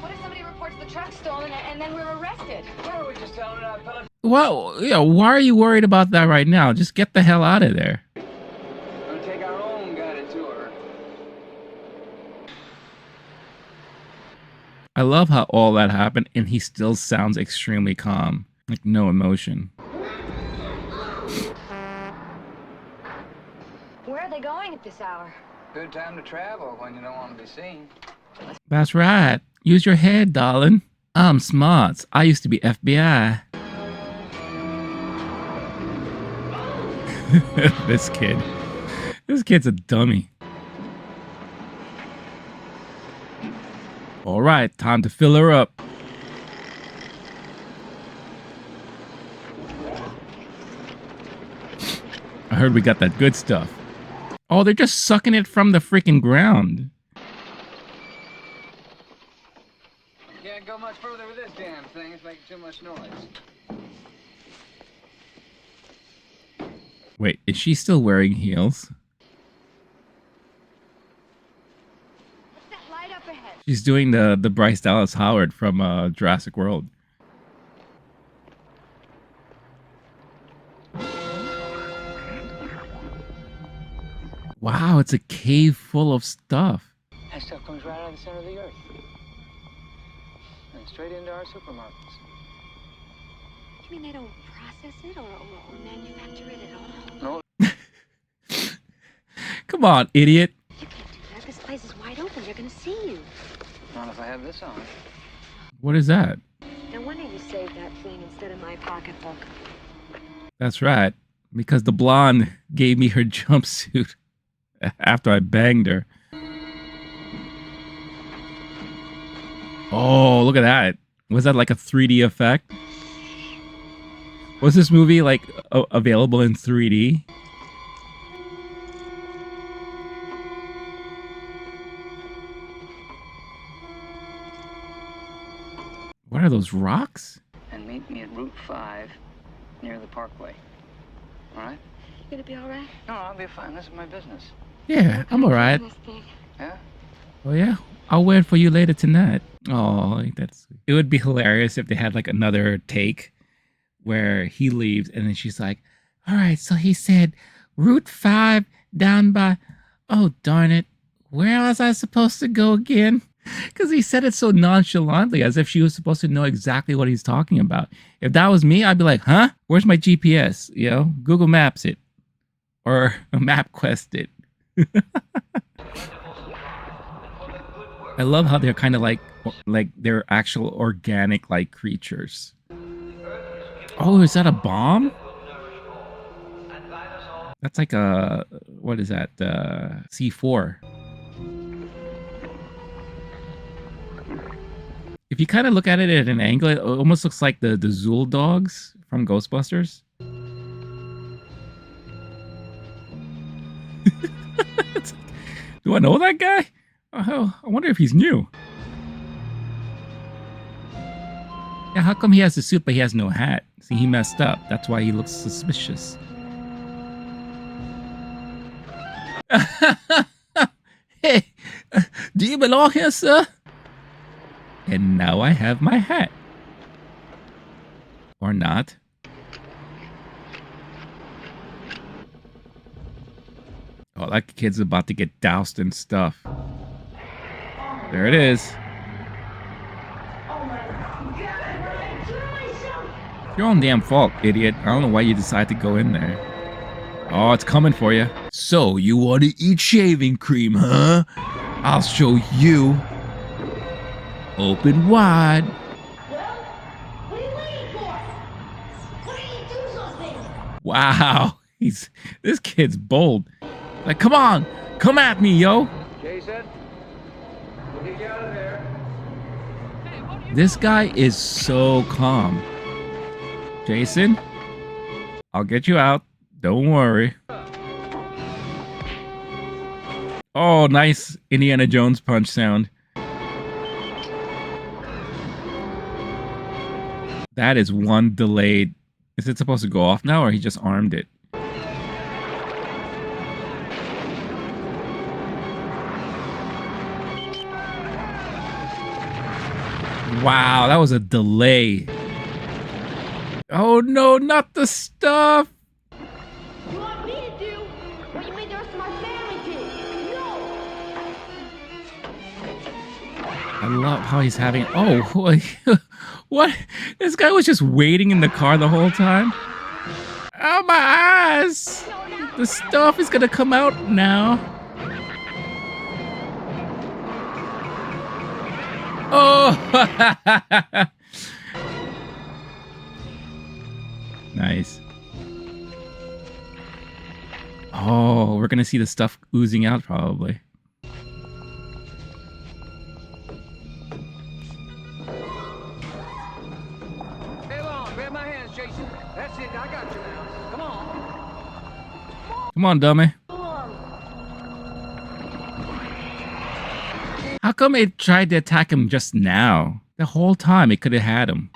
Speaker 12: What if somebody reports the truck stolen and then we're arrested?
Speaker 17: Why don't we just tell her that, fella?
Speaker 1: Well, yeah, why are you worried about that right now? Just get the hell out of there.
Speaker 17: We'll take our own guided tour.
Speaker 1: I love how all that happened and he still sounds extremely calm. Like no emotion.
Speaker 12: Where are they going at this hour?
Speaker 17: Good time to travel when you don't want to be seen.
Speaker 1: That's right. Use your head, darling. I'm smart. I used to be FBI. This kid's a dummy. All right, time to fill her up. I heard we got that good stuff. Oh, they're just sucking it from the freaking ground.
Speaker 17: Can't go much further with this damn thing. It's making too much noise.
Speaker 1: Wait, is she still wearing heels?
Speaker 12: What's that light up ahead?
Speaker 1: She's doing the Bryce Dallas Howard from Jurassic World. Wow, it's a cave full of stuff.
Speaker 17: That stuff comes right out of the center of the earth. And straight into our supermarkets.
Speaker 12: You mean they don't process it or manufacture it at all?
Speaker 17: No.
Speaker 1: Come on, idiot.
Speaker 12: You can't do that. This place is wide open. They're gonna see you.
Speaker 17: Not if I have this on.
Speaker 1: What is that?
Speaker 12: No wonder you saved that thing instead of my pocketbook.
Speaker 1: That's right. Because the blonde gave me her jumpsuit after I banged her. Oh, look at that. Was that like a 3D effect? Was this movie like available in 3D? What are those rocks?
Speaker 17: And meet me at Route 5 near the Parkway. All right?
Speaker 12: You gonna be all right?
Speaker 17: No, I'll be fine. This is my business.
Speaker 1: Yeah, I'm alright.
Speaker 17: Yeah?
Speaker 1: Oh yeah? I'll wait for you later tonight. Oh, that's... It would be hilarious if they had like another take where he leaves and then she's like, all right, so he said Route 5 down by... Oh, darn it. Where was I supposed to go again? Because he said it so nonchalantly, as if she was supposed to know exactly what he's talking about. If that was me, I'd be like, huh? Where's my GPS? You know, Google Maps it. Or MapQuest it. I love how they're kind of like they're actual organic like creatures. Oh, is that a bomb? That's like a, what is that? C4. If you kind of look at it at an angle, it almost looks like the Zool dogs from Ghostbusters. Do I know that guy? Oh, I wonder if he's new. Yeah, how come he has the suit but he has no hat? See, he messed up. That's why he looks suspicious. Hey, do you belong here, sir? And now I have my hat. Or not. Oh, that kid's about to get doused in stuff. There it is. Your own damn fault, idiot. I don't know why you decided to go in there. Oh, it's coming for you. So, you want to eat shaving cream, huh? I'll show you. Open wide. Wow, this kid's bold. Like, come on, come at me, yo.
Speaker 17: Jason, we'll get you out of there.
Speaker 1: This guy is so calm. Jason, I'll get you out. Don't worry. Oh, nice Indiana Jones punch sound. That is one delayed. Is it supposed to go off now, or he just armed it? Wow, that was a delay. Oh no, not the stuff.
Speaker 12: You want me to do what you made the rest of my family do? No!
Speaker 1: I love how he's having... Oh, what? This guy was just waiting in the car the whole time? Oh, my eyes! The stuff is gonna come out now. Oh! Nice. Oh, we're gonna see the stuff oozing out probably.
Speaker 17: Hey, on, grab my hands, Jason. That's it, I got you now. Come on.
Speaker 1: Come on, dummy. How come it tried to attack him just now? The whole time it could have had him.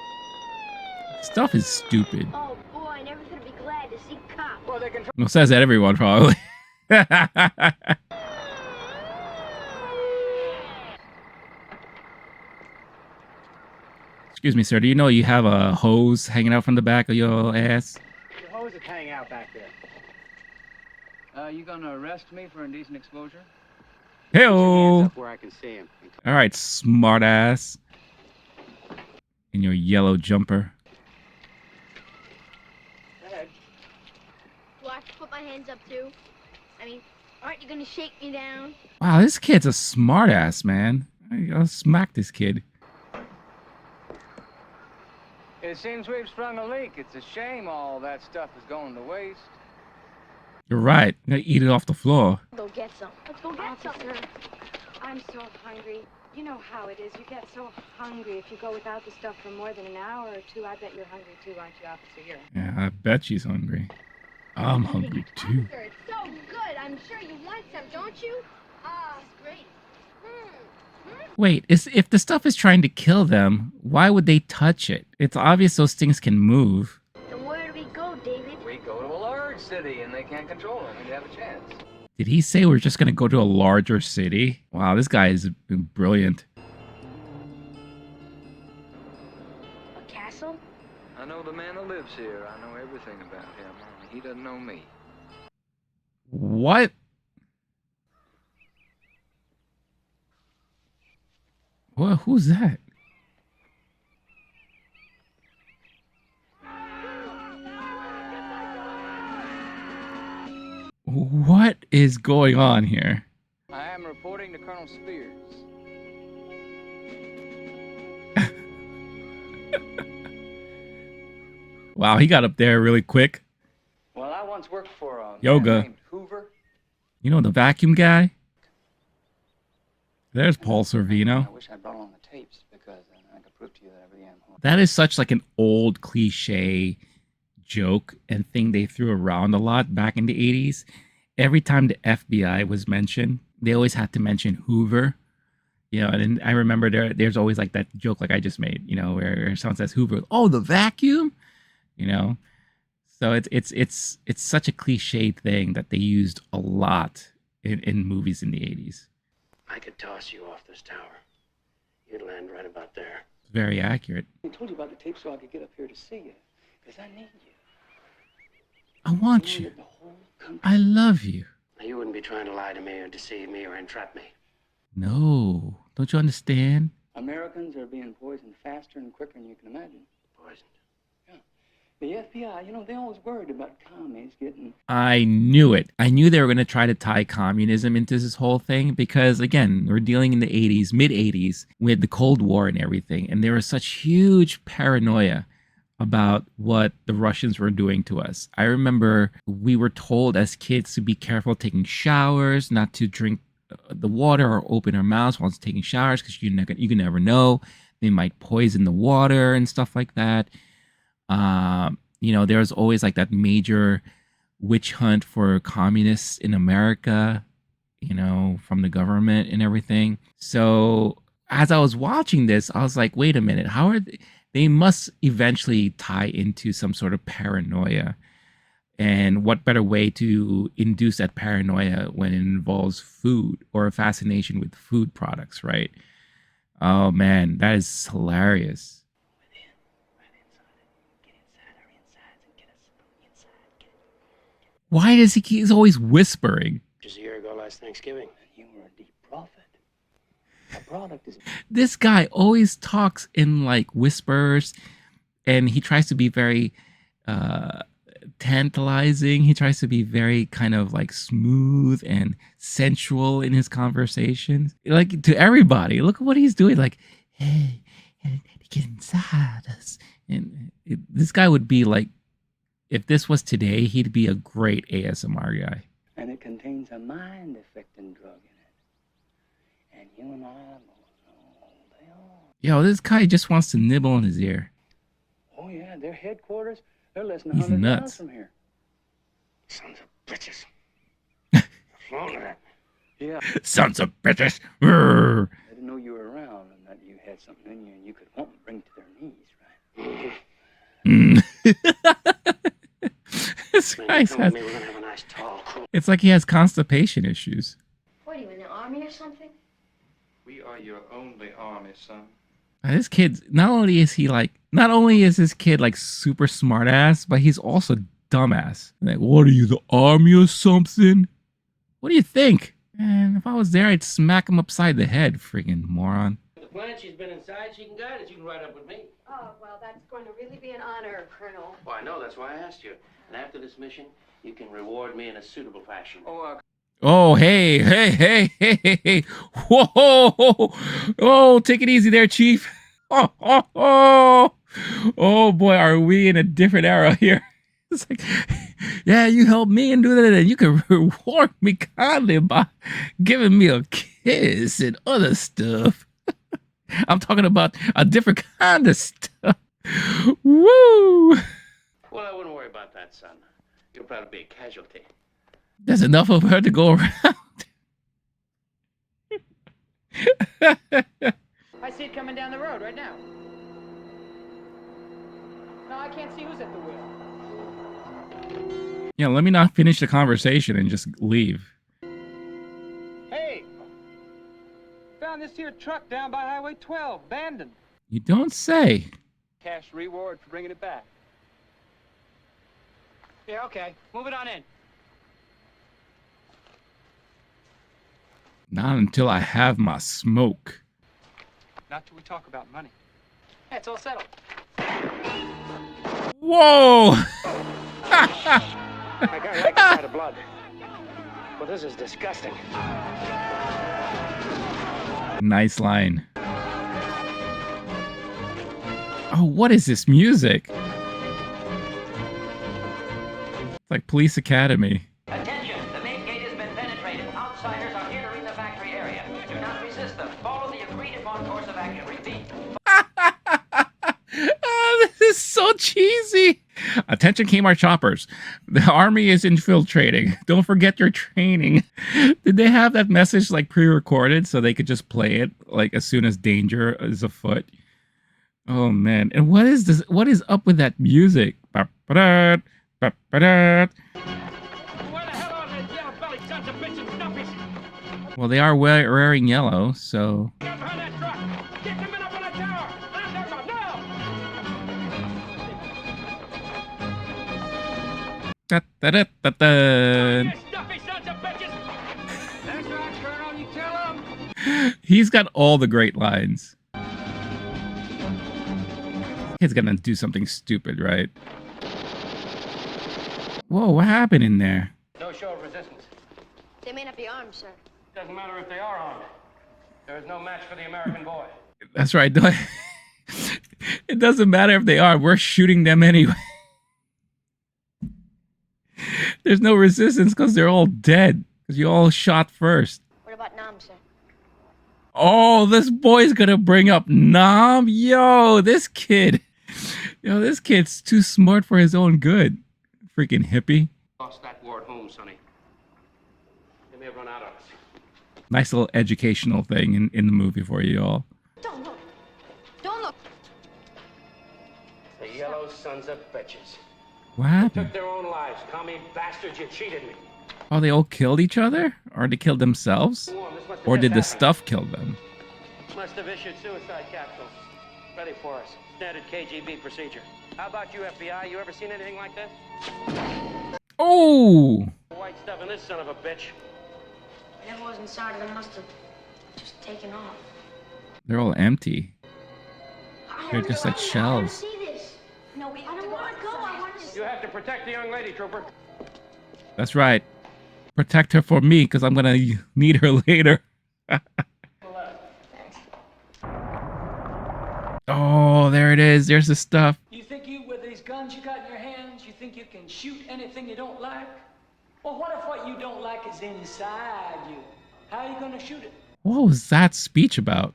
Speaker 1: Stuff is stupid.
Speaker 12: Oh boy, I never thought I'd be glad to see cops. Well, they can.
Speaker 1: Well, says that everyone probably. Excuse me, sir. Do you know you have a hose hanging out from the back of your ass?
Speaker 10: The hose is hanging out back there. You gonna arrest me for indecent exposure?
Speaker 1: Hey-o!
Speaker 10: Up where I can see him.
Speaker 1: All right, smart ass. In your yellow jumper.
Speaker 12: Go ahead. Do I have to put my hands up too? I mean, aren't you gonna shake me down?
Speaker 1: Wow, this kid's a smart ass, man. I'll smack this kid.
Speaker 17: It seems we've sprung a leak. It's a shame all that stuff is going to waste.
Speaker 1: You're right. I'm gonna eat it off the floor.
Speaker 12: Go get some. Let's go get some.
Speaker 8: I'm so hungry. You know how it is. You get so hungry if you go without the stuff for more than an hour or two. I bet you're hungry too, aren't you, Officer? Here.
Speaker 1: Yeah, I bet she's hungry. I'm hungry too.
Speaker 12: It's so good. I'm sure you want some, don't you? Ah, it's great.
Speaker 1: Wait, if the stuff is trying to kill them, why would they touch it? It's obvious those things can move.
Speaker 12: Then where do we go, David?
Speaker 17: We go to a large city and they can't control them. We'd have a chance.
Speaker 1: Did he say we're just gonna go to a larger city? Wow, this guy is brilliant.
Speaker 12: A castle?
Speaker 17: I know the man who lives here. I know everything about him. Only he doesn't know me.
Speaker 1: What? What? Who's that? What is going on here?
Speaker 17: I am reporting to Colonel Spears.
Speaker 1: Wow, he got up there really quick.
Speaker 17: Well, I once worked for a
Speaker 1: Yoga.
Speaker 17: man named Hoover.
Speaker 1: You know the vacuum guy? There's Paul Sorvino.
Speaker 17: I wish I brought along the tapes because I could prove to you that I really am.
Speaker 1: That is such like an old cliche joke and thing they threw around a lot back in the 80s. Every time the FBI was mentioned, they always had to mention Hoover. You know, and I remember there's always like that joke like I just made, you know, where someone says Hoover, oh, the vacuum, you know. So it's such a cliche thing that they used a lot in movies in the 80s.
Speaker 20: I could toss you off this tower. You'd land right about there.
Speaker 1: It's very accurate.
Speaker 17: I told you about the tape so I could get up here to see you. Because I need you.
Speaker 1: I want you. I love you.
Speaker 20: Now, you wouldn't be trying to lie to me or deceive me or entrap me.
Speaker 1: No. Don't you understand?
Speaker 17: Americans are being poisoned faster and quicker than you can imagine.
Speaker 20: Poisoned?
Speaker 17: Yeah. The FBI, you know, they always worried about commies getting...
Speaker 1: I knew it. I knew they were going to try to tie communism into this whole thing because, again, we're dealing in the 80s, mid-80s, with the Cold War and everything. And there was such huge paranoia about what the Russians were doing to us. I remember we were told as kids to be careful taking showers, not to drink the water or open our mouths while taking showers because you can never know. They might poison the water and stuff like that. You know, there was always like that major witch hunt for communists in America, you know, from the government and everything. So as I was watching this, I was like, wait a minute, how are they must eventually tie into some sort of paranoia. And what better way to induce that paranoia when it involves food or a fascination with food products, right? Oh man, that is hilarious. Why does he's always whispering?
Speaker 20: Just a year ago last Thanksgiving.
Speaker 17: You were a deep prophet. A product is...
Speaker 1: This guy always talks in like whispers, and he tries to be very tantalizing. He tries to be very kind of like smooth and sensual in his conversations. Like to everybody, look at what he's doing. Like, hey, get inside us. And this guy would be like, if this was today, he'd be a great ASMR guy.
Speaker 17: And it contains a mind-affecting drug in it. And you and I know they all.
Speaker 1: Yo, this guy just wants to nibble in his ear.
Speaker 17: Oh yeah, their headquarters, they're less than
Speaker 1: He's
Speaker 17: 100 miles
Speaker 1: nuts.
Speaker 17: from here.
Speaker 20: Sons of bitches. Flown at me.
Speaker 17: Yeah.
Speaker 1: Sons of bitches. Rrr.
Speaker 17: I didn't know you were around and that you had
Speaker 20: got something in you you could want to bring to their knees, right?
Speaker 1: This guy says,
Speaker 20: We're gonna have a nice tall, cool.
Speaker 1: it's like he has constipation issues.
Speaker 12: What, are you in the army or something?
Speaker 5: We are your only army, son.
Speaker 1: This kid, not only is this kid like super smart ass, but he's also dumbass. Like, what are you, the army or something? What do you think? Man, if I was there, I'd smack him upside the head, freaking moron.
Speaker 15: The plant, she's been inside, she can guide us. You can ride up with me.
Speaker 8: Oh, well, that's going to really be an honor, Colonel.
Speaker 15: Well, I know, that's why I asked you. And after this mission, you can reward me in a suitable fashion.
Speaker 1: Oh, hey. Whoa. Oh, take it easy there, Chief. Oh boy, are we in a different era here. It's like, yeah, you help me and do that, and you can reward me kindly by giving me a kiss and other stuff. I'm talking about a different kind of stuff. Woo!
Speaker 15: Well, I wouldn't worry about that, son. You'll probably be a casualty.
Speaker 1: There's enough of her to go around.
Speaker 10: I see it coming down the road right now. No, I can't see who's at the wheel.
Speaker 1: Yeah, let me not finish the conversation and just leave.
Speaker 10: Hey! Found this here truck down by Highway 12, abandoned.
Speaker 1: You don't say.
Speaker 10: Cash reward for bringing it back. Yeah, okay. Move it on in.
Speaker 1: Not until I have my smoke.
Speaker 10: Not till we talk about money. Yeah, it's all settled.
Speaker 1: Whoa!
Speaker 14: I got like a sight of blood. Well, this is disgusting.
Speaker 1: Nice line. Oh, what is this music? It's like Police Academy.
Speaker 7: Attention, the main gate has been penetrated. Outsiders are entering the factory area. Do not resist them. Follow the agreed upon course of action. Repeat.
Speaker 1: Oh, this is so cheesy. Attention Kmart shoppers. The army is infiltrating. Don't forget your training. Did they have that message like pre-recorded so they could just play it like as soon as danger is afoot? Oh man. And what is this? What is up with that music? Ba-ba-da, ba-ba-da. Well, they are wearing yellow, so... Da, da, da, da, da. He's got all the great lines. He's gonna do something stupid, right? Whoa, what happened in there?
Speaker 15: No show of resistance.
Speaker 12: They may not be armed, sir.
Speaker 15: Doesn't matter if they are armed. There is no match for the American boy.
Speaker 1: That's right. It doesn't matter if they are. We're shooting them anyway. There's no resistance because they're all dead. Because you all shot first.
Speaker 12: What about Nam, sir?
Speaker 1: Oh, this boy's gonna bring up Nam. Yo, this kid. Yo, this kid's too smart for his own good. Freaking hippie.
Speaker 15: Lost that war at home, sonny. They may have run out of us.
Speaker 1: Nice little educational thing in the movie for you all.
Speaker 12: Don't look. Don't look.
Speaker 15: The yellow sons of bitches.
Speaker 1: What happened?
Speaker 15: Took their own lives. Commie bastards, you cheated me.
Speaker 1: Oh, they all killed each other? Or they killed themselves? Or did the stuff kill them?
Speaker 15: Must have issued suicide capsules. Ready for us. Standard KGB procedure. How about you, FBI? You ever seen anything like this?
Speaker 1: Oh!
Speaker 15: White stuff in this son of a bitch.
Speaker 12: Whatever was inside of them must have just taken off.
Speaker 1: They're all empty. They're just like shells.
Speaker 12: No, we have to go. I want to
Speaker 15: You have to protect the young lady, trooper.
Speaker 1: That's right. Protect her for me, because I'm going to need her later. Oh, there it is. There's the stuff.
Speaker 10: You think you, with these guns you got in your hands, you think you can shoot anything you don't like? Well, what if what you don't like is inside you? How are you going to shoot it?
Speaker 1: What was that speech about?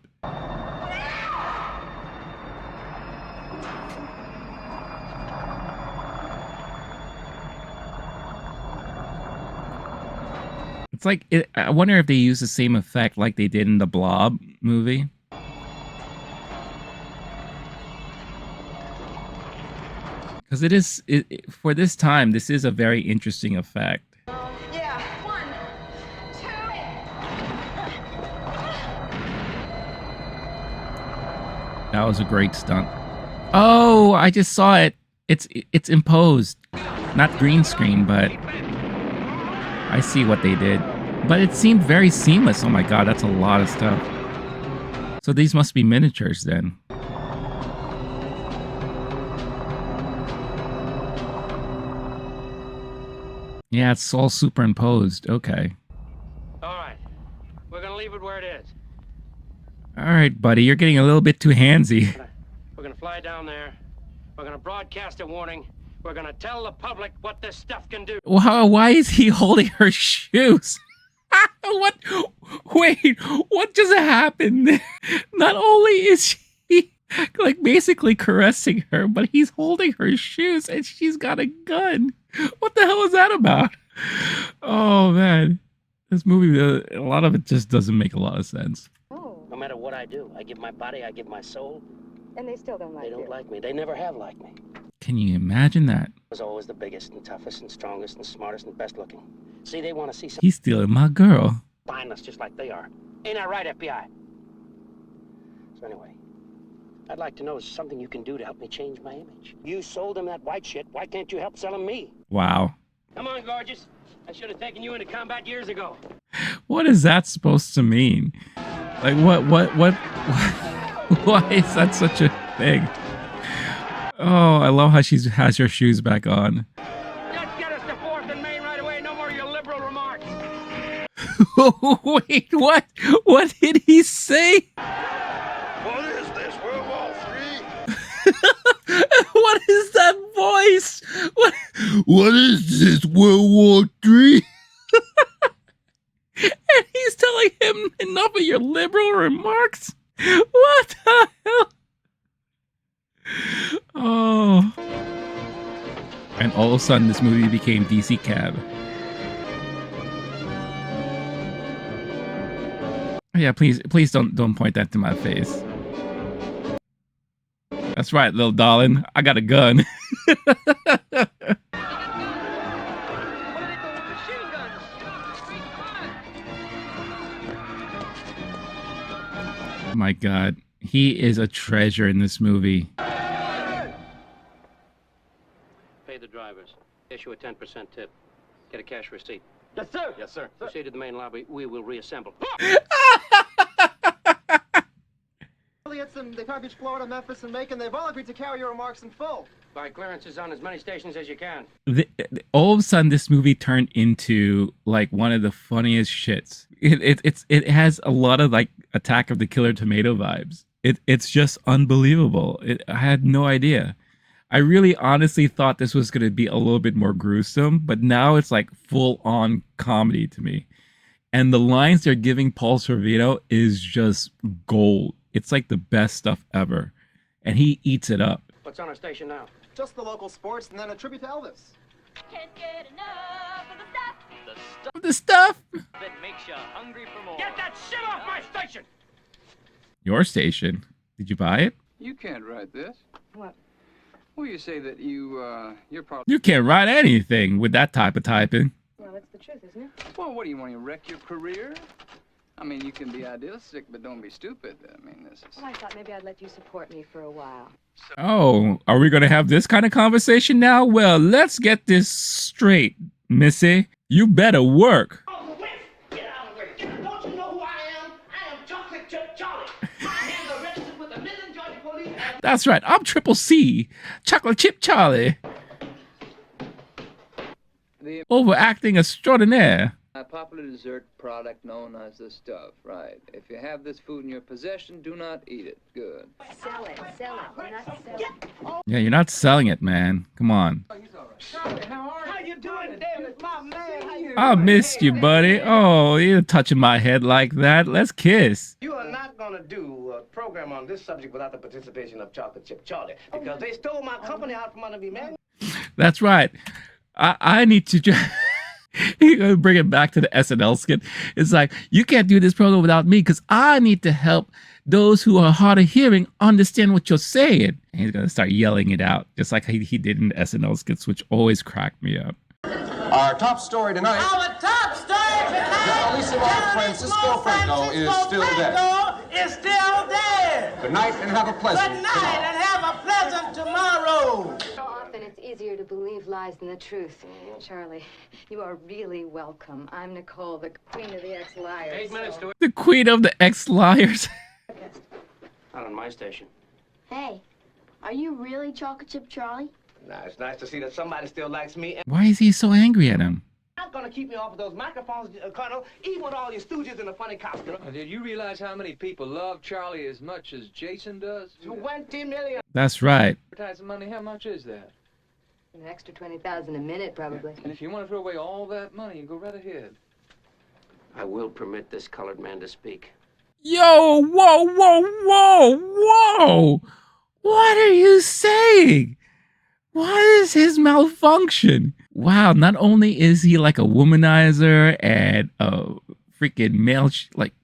Speaker 1: It's like, I wonder if they use the same effect like they did in the Blob movie. Because for this time, this is a very interesting effect.
Speaker 12: Yeah, 1, 2.
Speaker 1: That was a great stunt. Oh, I just saw it. It's imposed, not green screen, but I see what they did. But it seemed very seamless. Oh my god, that's a lot of stuff. So these must be miniatures then. Yeah, it's all superimposed. Okay.
Speaker 18: All right. We're going to leave it where it is.
Speaker 1: All right, buddy. You're getting a little bit too handsy.
Speaker 18: We're going to fly down there. We're going to broadcast a warning. We're going to tell the public what this stuff can do.
Speaker 1: Why is he holding her shoes? What? Wait, what just happened? Not only is he like basically caressing her, but he's holding her shoes and she's got a gun. What the hell is that about? Oh man, this movie, a lot of it just doesn't make a lot of sense.
Speaker 15: No matter what I do, I give my body, I give my soul.
Speaker 8: And they still don't like you.
Speaker 15: They don't like me. They never have liked me.
Speaker 1: Can you imagine that?
Speaker 15: I was always the biggest and toughest and strongest and smartest and best looking. See, they want to see something.
Speaker 1: He's stealing my girl.
Speaker 15: Spineless, just like they are. Ain't that right, FBI? So anyway, I'd like to know is something you can do to help me change my image. You sold them that white shit. Why can't you help sell them me?
Speaker 1: Wow.
Speaker 18: Come on, gorgeous. I should have taken you into combat years ago.
Speaker 1: What is that supposed to mean? Like what why is that such a thing? Oh, I love how she has her shoes back on.
Speaker 18: Just get us to 4th and Main right away. No more of your liberal remarks.
Speaker 1: Wait, what? What did he say?
Speaker 14: What is this, World War III?
Speaker 1: What is that voice? What is this, World War III? And he's telling him enough of your liberal remarks? What the hell? Oh. And all of a sudden, this movie became DC Cab. Yeah, please don't point that to my face. That's right, little darling. I got a gun. My God, he is a treasure in this movie.
Speaker 18: Pay the drivers. Issue a 10% tip. Get a cash receipt.
Speaker 14: Yes, sir. Yes, sir.
Speaker 18: Proceed to the main lobby. We will reassemble.
Speaker 17: Elliot's in the Carthage, Florida, Memphis, and Macon. They've all agreed to carry your remarks in full.
Speaker 18: Buy clearances on as many stations as you can.
Speaker 1: All of a sudden, this movie turned into like one of the funniest shits. It has a lot of like Attack of the Killer Tomato vibes. It's just unbelievable. I had no idea. I really honestly thought this was going to be a little bit more gruesome, but now it's like full on comedy to me. And the lines they're giving Paul Sorvino is just gold. It's like the best stuff ever. And he eats it up.
Speaker 18: What's on our station now?
Speaker 17: Just the local sports and then a tribute to Elvis.
Speaker 12: Can't get enough of the stuff.
Speaker 1: The stuff?
Speaker 15: That makes you hungry for more.
Speaker 18: Get that shit off my station!
Speaker 1: Your station? Did you buy it?
Speaker 17: You can't write this.
Speaker 8: What?
Speaker 17: Well, you say that you're probably...
Speaker 1: You can't write anything with that type of typing.
Speaker 8: Well, that's the truth, isn't it?
Speaker 17: Well, what do you want to wreck your career? I mean, you can be idealistic, but don't be stupid. I mean, this is...
Speaker 8: Well, I thought maybe I'd let you support me for a while.
Speaker 1: Oh, are we going to have this kind of conversation now? Well, let's get this straight, Missy. You better work.
Speaker 14: Oh, wait! Get out of the way! Don't you know who I am? I am Chocolate Chip Charlie. My hands are registered with the Midland, Georgia Police.
Speaker 1: That's right. I'm Triple C. Chocolate Chip Charlie.
Speaker 17: The
Speaker 1: Overacting extraordinaire.
Speaker 17: a popular dessert product known as the stuff, right? If you have this food in your possession, do not eat it. Good.
Speaker 8: Sell it. Sell it. We're not selling it.
Speaker 1: Yeah, you're not selling it, man. Come on.
Speaker 14: Charlie, how you doing, David? My man, how you
Speaker 1: I missed you, buddy. Oh, you're touching my head like that. Let's kiss.
Speaker 4: You are not going to do a program on this subject without the participation of Chocolate Chip Charlie, because they stole my company out from under me, man.
Speaker 1: That's right. I need to He's gonna bring it back to the SNL skit. It's like, you can't do this program without me because I need to help those who are hard of hearing understand what you're saying. And he's gonna start yelling it out, just like he did in the SNL skits, which always cracked me up.
Speaker 2: Our top story tonight.
Speaker 14: Our top story tonight.
Speaker 2: Generalissimo Francisco Franco is still dead.
Speaker 14: Is still dead.
Speaker 2: Good night and have a pleasant
Speaker 14: Good night and have a pleasant tomorrow.
Speaker 8: So often it's easier to believe lies than the truth. Charlie, you are really welcome. I'm Nicole, the queen of the ex-liars.
Speaker 10: 8 minutes to it.
Speaker 1: The queen of the ex-liars.
Speaker 15: Not on my station.
Speaker 3: Hey, are you really Chocolate Chip Charlie?
Speaker 14: Now, it's nice to see that somebody still likes me.
Speaker 1: Why is he so angry at him?
Speaker 14: Not gonna keep me off of those microphones, Colonel, even with all your stooges in a funny costume.
Speaker 17: Did you realize how many people love Charlie as much as Jason does?
Speaker 14: 20 million.
Speaker 1: That's right.
Speaker 17: Advertising money, how much is that?
Speaker 8: An extra 20,000 a minute, probably.
Speaker 17: And if you want to throw away all that money, you go right ahead.
Speaker 15: I will permit this colored man to speak.
Speaker 1: Yo, whoa, whoa, whoa, whoa! What are you saying? What is his malfunction? Wow, not only is he like a womanizer and a freaking male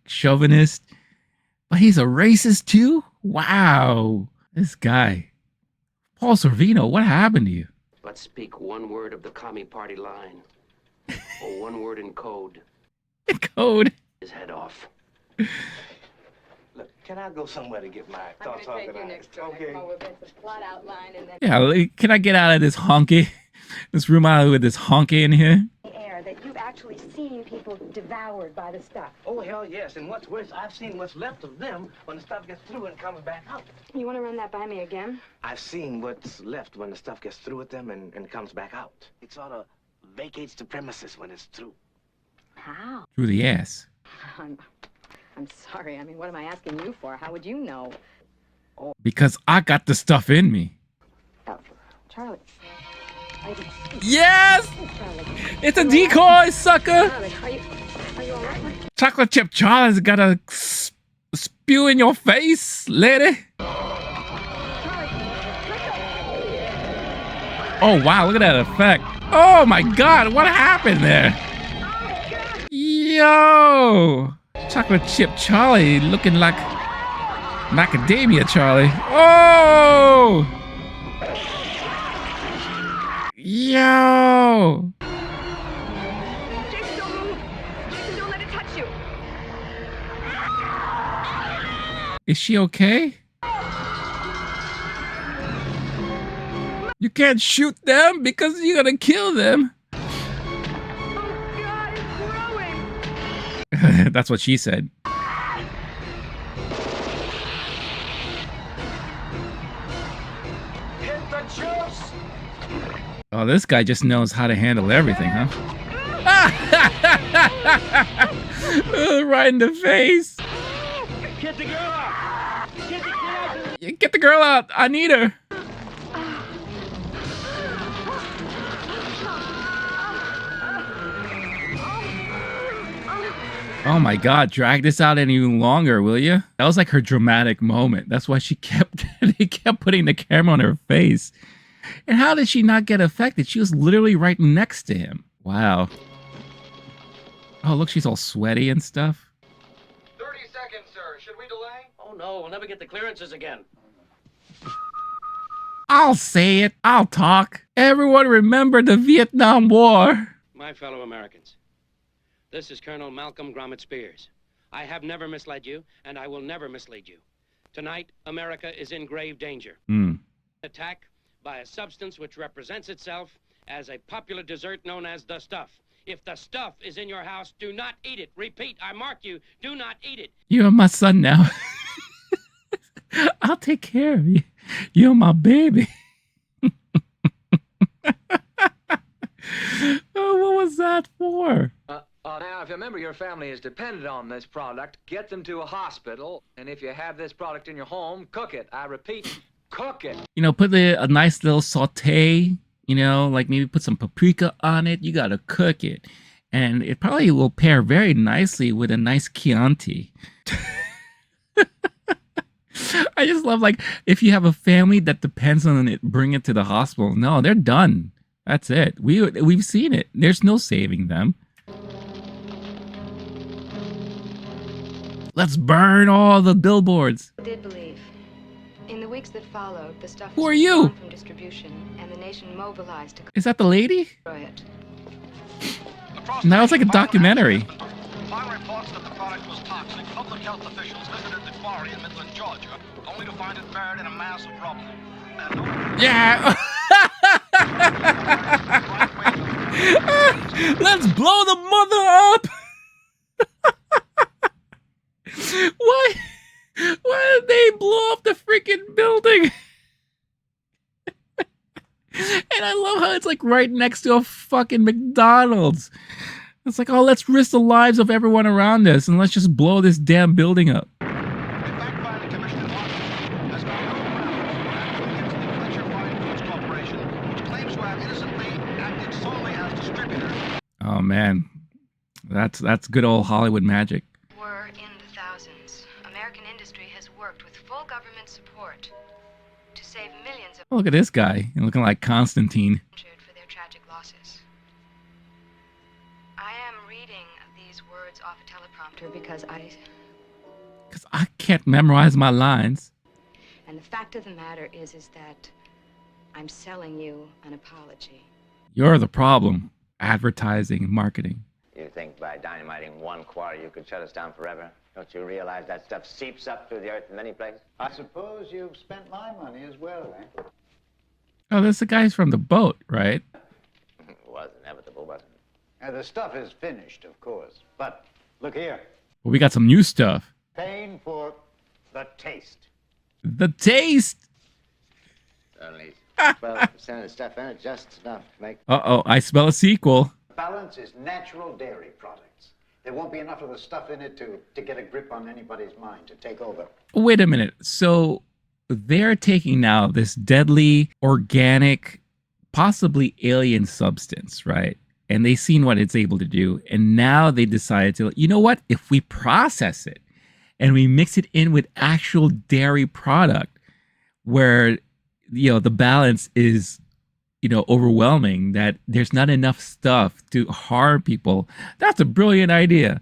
Speaker 1: chauvinist, but he's a racist too? Wow, this guy. Paul Sorvino, what happened to you?
Speaker 15: But speak one word of the commie party line. Or one word in code.
Speaker 1: In code?
Speaker 15: His head off.
Speaker 14: Look, can I go somewhere to get my thoughts
Speaker 8: I'm going to take you
Speaker 14: organized?
Speaker 8: next door.
Speaker 14: Okay.
Speaker 8: Come on, we'll get the plot outline and then...
Speaker 1: Yeah, can I get out of this honky? This room out with this honky in here?
Speaker 8: Air that you've actually seen people devoured by the stuff.
Speaker 14: Oh, hell yes. And what's worse, I've seen what's left of them when the stuff gets through and comes back out.
Speaker 8: You want to run that by me again?
Speaker 14: I've seen what's left when the stuff gets through with them and comes back out. It sort of vacates the premises when it's through.
Speaker 8: How?
Speaker 1: Through the ass.
Speaker 8: I'm sorry. I mean, what am I asking you for? How would you know?
Speaker 1: Because I got the stuff in me.
Speaker 8: Oh, Charlie.
Speaker 1: Yes! It's a decoy, sucker!
Speaker 8: Charlie, are you all right?
Speaker 1: Chocolate Chip Charlie's got a spew in your face, lady. Oh, wow, look at that effect. Oh, my God, what happened there? Yo! Chocolate Chip Charlie looking like macadamia Charlie. Oh! Yo!
Speaker 8: Jason, don't move! Jason, don't let it touch you!
Speaker 1: Is she okay? You can't shoot them because you're gonna kill them. That's what she said.
Speaker 14: Hit the juice!
Speaker 1: Oh, this guy just knows how to handle everything, huh? Right in the face.
Speaker 14: Get the girl out!
Speaker 1: Get the girl out. I need her. Oh my God, drag this out any longer, will you? That was like her dramatic moment. That's why they kept putting the camera on her face. And how did she not get affected? She was literally right next to him. Wow. Oh, look, she's all sweaty and stuff.
Speaker 10: 30 seconds, sir. Should we delay?
Speaker 15: Oh, no, we'll never get the clearances again.
Speaker 1: I'll say it. I'll talk. Everyone remember the Vietnam War.
Speaker 7: My fellow Americans, this is Colonel Malcolm Gromit Spears. I have never misled you, and I will never mislead you. Tonight, America is in grave danger. Attack by a substance which represents itself as a popular dessert known as the stuff. If the stuff is in your house, do not eat it. Repeat, I mark you, do not eat it.
Speaker 1: You're my son now. I'll take care of you. You're my baby. Oh, what was that for?
Speaker 17: Now, if a member of your family is dependent on this product, get them to a hospital. And if you have this product in your home, cook it. I repeat, cook it.
Speaker 1: You know, put a nice little saute, you know, like maybe put some paprika on it. You got to cook it. And it probably will pair very nicely with a nice Chianti. I just love, like, if you have a family that depends on it, bring it to the hospital. No, they're done. That's it. We've seen it. There's no saving them. Let's burn all the billboards.
Speaker 8: I did believe. In the weeks that followed, the stuff
Speaker 1: Who
Speaker 8: was
Speaker 1: are you?
Speaker 8: withdrawn from distribution, and the nation mobilized to
Speaker 1: Is that the lady?
Speaker 8: destroy it.
Speaker 1: Now it's like a documentary.
Speaker 9: Upon reports that the product was toxic, public health officials visited the quarry in Midland, Georgia, only to find it buried in a mass of rubble.
Speaker 1: Yeah. Let's blow the mother up. Why did they blow up the freaking building? And I love how it's like right next to a fucking McDonald's. It's like, oh, let's risk the lives of everyone around us and let's just blow this damn building up. Oh man, that's good old Hollywood magic.
Speaker 8: Were in the thousands. American industry has worked with full government support to save millions of
Speaker 1: Oh, look at this guy, looking like Constantine.
Speaker 8: injured for their tragic losses. I am reading these words off a teleprompter because
Speaker 1: I can't memorize my lines.
Speaker 8: and the fact of the matter is that I'm selling you an apology.
Speaker 1: You're the problem. Advertising and marketing.
Speaker 13: You think by dynamiting one quarry you could shut us down forever? Don't you realize that stuff seeps up through the earth in many places?
Speaker 23: I suppose you've spent my money as well, eh?
Speaker 1: Oh, that's the guys from the boat, right?
Speaker 13: It was inevitable, wasn't it?
Speaker 23: The stuff is finished, of course. But look here.
Speaker 1: Well, we got some new stuff.
Speaker 23: Paying for the taste.
Speaker 1: The taste.
Speaker 13: Only 12% of the stuff in it, just enough to make...
Speaker 1: Uh-oh, I smell a sequel.
Speaker 23: Balance is natural dairy products. There won't be enough of the stuff in it to get a grip on anybody's mind, to take over.
Speaker 1: Wait a minute. So they're taking now this deadly, organic, possibly alien substance, right? And they've seen what it's able to do. And now they decided to, you know what? If we process it and we mix it in with actual dairy product where, you know, the balance is, you know, overwhelming, that there's not enough stuff to harm people. That's a brilliant idea.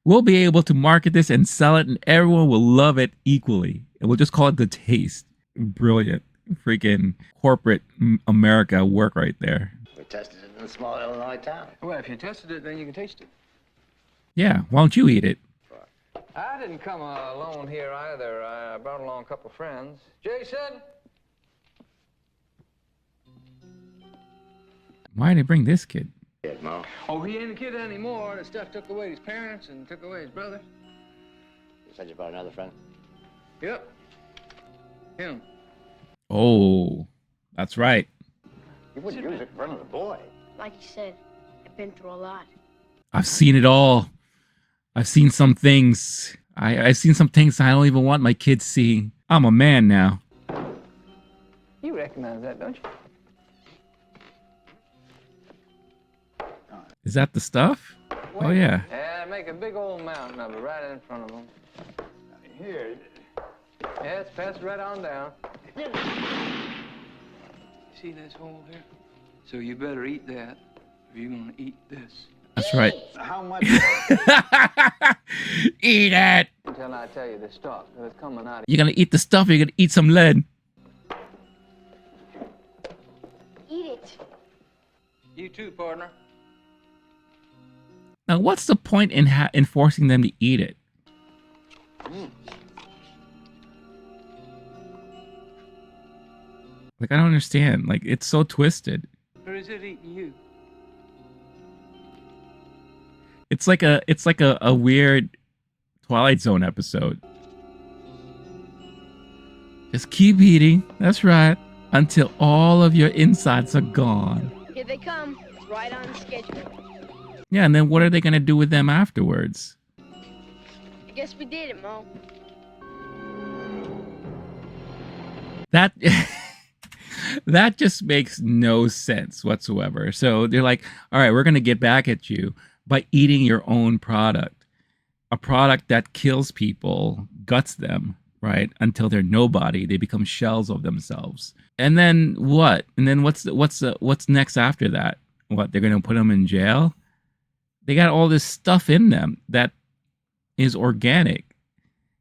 Speaker 1: We'll be able to market this and sell it and everyone will love it equally. And we'll just call it the taste. Brilliant. Freaking corporate America work right there.
Speaker 13: We tested it in a small Illinois town.
Speaker 17: Well, if you tested it, then you can taste it.
Speaker 1: Yeah, why don't you eat it?
Speaker 17: I didn't come alone here either. I brought along a couple friends. Jason?
Speaker 1: Why did they bring this kid?
Speaker 17: Oh, he ain't a kid anymore. The stuff took away his parents and took away his brother.
Speaker 13: You said you brought another friend?
Speaker 17: Yep. Him.
Speaker 1: Oh, that's right.
Speaker 23: You wouldn't use it in front of the boy.
Speaker 3: Like you said, I've been through a lot.
Speaker 1: I've seen it all. I've seen some things. I've seen some things I don't even want my kids seeing. I'm a man now.
Speaker 17: You recognize that, don't you?
Speaker 1: Is that the stuff? Oh, yeah.
Speaker 17: Yeah, make a big old mountain of it right in front of them. Here. Yeah, it's passed right on down. See this hole here? So you better eat that, or you're gonna eat this.
Speaker 1: That's right.
Speaker 23: How much?
Speaker 1: Eat it!
Speaker 17: Until I tell you to stop, 'cause it's coming out.
Speaker 1: You're gonna eat the stuff or you're gonna eat some lead.
Speaker 3: Eat it.
Speaker 17: You too, partner.
Speaker 1: Now, what's the point in forcing them to eat it? Like, I don't understand. Like, it's so twisted.
Speaker 17: Or is it eating you?
Speaker 1: It's like a weird Twilight Zone episode. Just keep eating. That's right. Until all of your insides are gone.
Speaker 3: Here they come. It's right on schedule.
Speaker 1: Yeah, and then what are they gonna do with them afterwards?
Speaker 3: I guess we did it, Mo.
Speaker 1: That that just makes no sense whatsoever. So they're like, all right, we're gonna get back at you by eating your own product. A product that kills people, guts them, right? Until they're nobody, they become shells of themselves. And then what? And then what's next after that? What, they're going to put them in jail? They got all this stuff in them that is organic.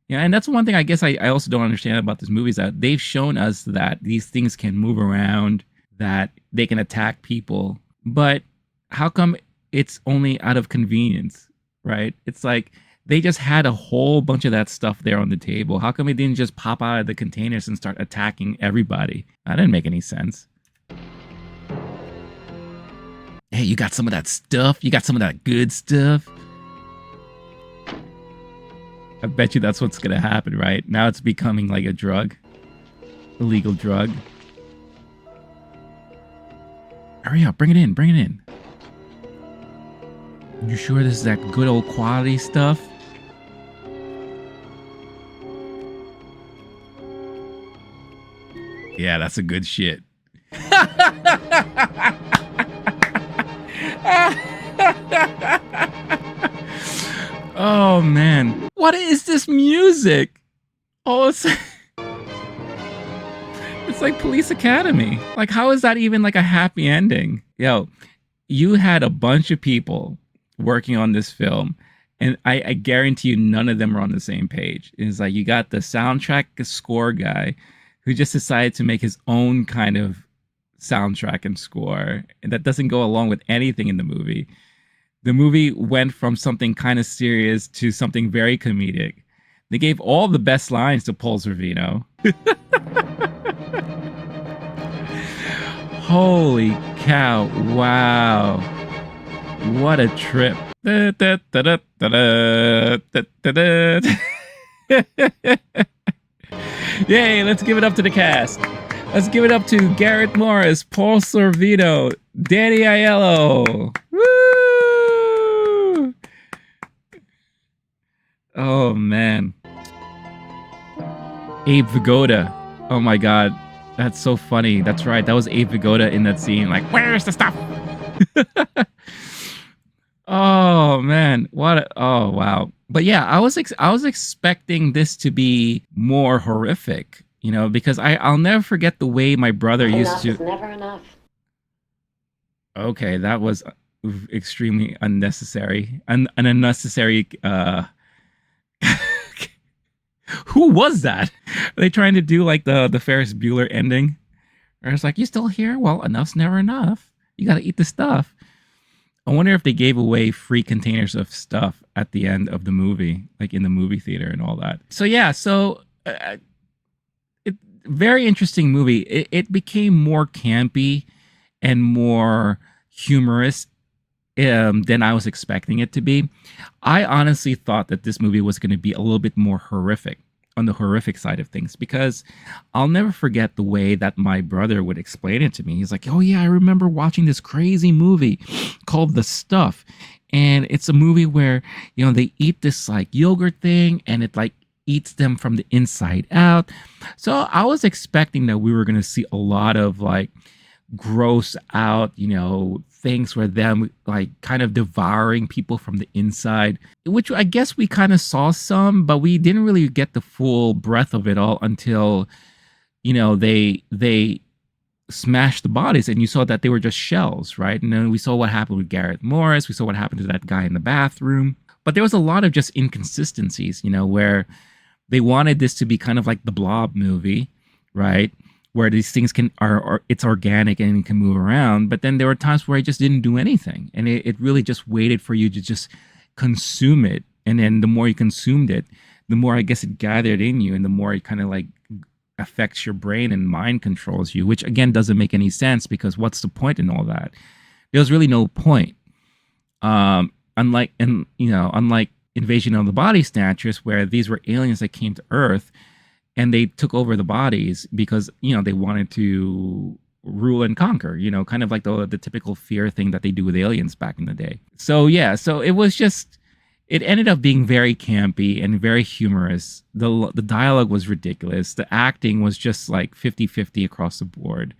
Speaker 1: Yeah, and that's one thing I guess I also don't understand about this movie is that they've shown us that these things can move around, that they can attack people. But how come it's only out of convenience, right? It's like they just had a whole bunch of that stuff there on the table. How come it didn't just pop out of the containers and start attacking everybody? That didn't make any sense. Hey, you got some of that stuff? You got some of that good stuff? I bet you that's what's going to happen, right? Now it's becoming like a drug. Illegal drug. Hurry up, bring it in, bring it in. You sure this is that good old quality stuff? Yeah, that's a good shit. Oh man, what is this music? Oh, it's like Police Academy. Like, how is that even like a happy ending? Yo, you had a bunch of people working on this film, and I guarantee you none of them are on the same page. It's like you got the soundtrack score guy who just decided to make his own kind of soundtrack and score, and that doesn't go along with anything in the movie. The movie went from something kind of serious to something very comedic. They gave all the best lines to Paul Sorvino. Holy cow, wow. What a trip. Yay, let's give it up to the cast. Let's give it up to Garrett Morris, Paul Sorvino, Danny Aiello. Woo! Oh, man. Abe Vigoda. Oh, my God. That's so funny. That's right. That was Abe Vigoda in that scene. Like, where's the stuff? Oh, man. Oh, wow. But yeah, I was expecting this to be more horrific, you know, because I'll never forget the way my brother used to...
Speaker 6: Enough is never enough.
Speaker 1: Okay, that was extremely unnecessary. An unnecessary... Who was that? Are they trying to do like the Ferris Bueller ending? Or it's like, you still here? Well, enough's never enough. You got to eat the stuff. I wonder if they gave away free containers of stuff at the end of the movie, like in the movie theater and all that. So yeah, very interesting movie. It became more campy and more humorous than I was expecting it to be. I honestly thought that this movie was going to be a little bit more horrific, on the horrific side of things, because I'll never forget the way that my brother would explain it to me. He's like, oh yeah, I remember watching this crazy movie called The Stuff. And it's a movie where, you know, they eat this like yogurt thing and it like eats them from the inside out. So I was expecting that we were going to see a lot of like gross out, you know, things where them like kind of devouring people from the inside, which I guess we kind of saw some, but we didn't really get the full breadth of it all until, you know, they smashed the bodies and you saw that they were just shells, right? And then we saw what happened with Garrett Morris. We saw what happened to that guy in the bathroom. But there was a lot of just inconsistencies, you know, where they wanted this to be kind of like the Blob movie, right? Where these things it's organic and it can move around. But then there were times where it just didn't do anything. And it really just waited for you to just consume it. And then the more you consumed it, the more I guess it gathered in you and the more it kind of like affects your brain and mind controls you, which again doesn't make any sense because what's the point in all that? There's really no point. Unlike Invasion of the Body Snatchers, where these were aliens that came to Earth and they took over the bodies because, you know, they wanted to rule and conquer, you know, kind of like the typical fear thing that they do with aliens back in the day. So yeah, so it was just, it ended up being very campy and very humorous. The dialogue was ridiculous. The acting was just like 50-50 across the board.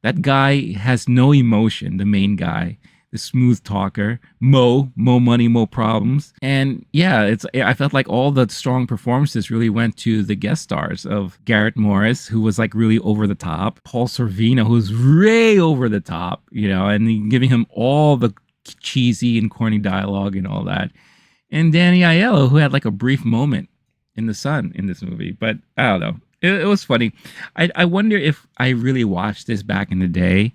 Speaker 1: That guy has no emotion, the main guy. the smooth talker, Mo money, Mo problems. And yeah, I felt like all the strong performances really went to the guest stars of Garrett Morris, who was like really over the top, Paul Sorvino, who's way over the top, you know, and giving him all the cheesy and corny dialogue and all that. And Danny Aiello, who had like a brief moment in the sun in this movie. But I don't know. It was funny. I wonder if I really watched this back in the day,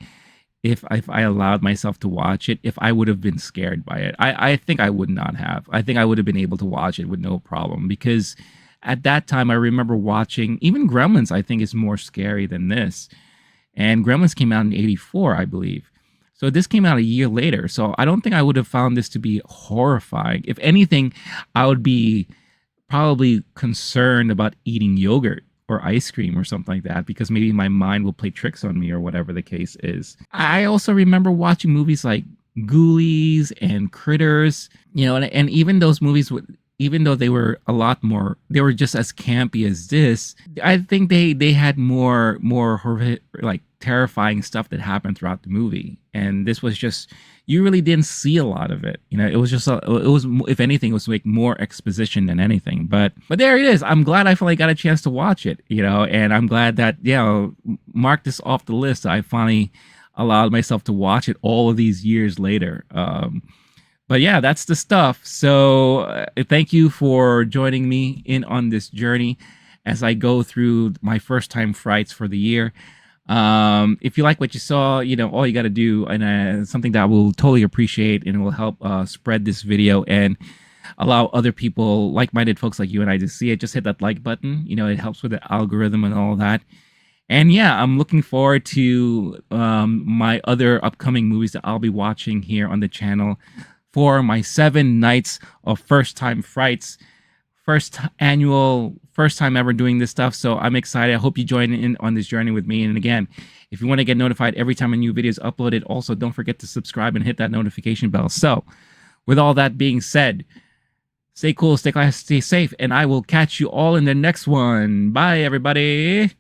Speaker 1: if I allowed myself to watch it, if I would have been scared by it. I think I would not have. I think I would have been able to watch it with no problem, because at that time I remember watching, even Gremlins I think is more scary than this. And Gremlins came out in 84, I believe. So this came out a year later. So I don't think I would have found this to be horrifying. If anything, I would be probably concerned about eating yogurt or ice cream or something like that, because maybe my mind will play tricks on me or whatever the case is. I also remember watching movies like Ghoulies and Critters, you know, and even those movies even though they were a lot more, they were just as campy as this, I think they had more horrific, like terrifying stuff that happened throughout the movie. And this was just, you really didn't see a lot of it. You know, it was just, it was, if anything, it was like more exposition than anything. But there it is. I'm glad I finally got a chance to watch it, you know, and I'm glad that, you know, mark this off the list. I finally allowed myself to watch it all of these years later. But yeah, that's the stuff. So thank you for joining me in on this journey as I go through my first time frights for the year. If you like what you saw, you know, all you got to do, and something that I will totally appreciate and will help spread this video and allow other people, like-minded folks like you and I, to see it, just hit that like button. You know, it helps with the algorithm and all that. And yeah, I'm looking forward to my other upcoming movies that I'll be watching here on the channel for my 7 nights of First Time Frights. First time ever doing this stuff. So I'm excited. I hope you join in on this journey with me. And again, if you want to get notified every time a new video is uploaded, also don't forget to subscribe and hit that notification bell. So with all that being said, stay cool, stay classy, stay safe, and I will catch you all in the next one. Bye, everybody.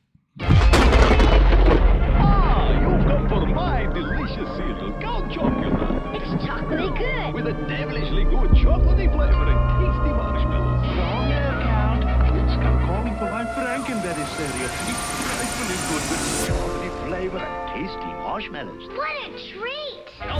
Speaker 14: With a devilishly good chocolatey flavor and tasty marshmallows. Wrong account. It's calling for my Frankenberry cereal. It's frightfully good with chocolatey flavor and tasty marshmallows.
Speaker 12: What a treat!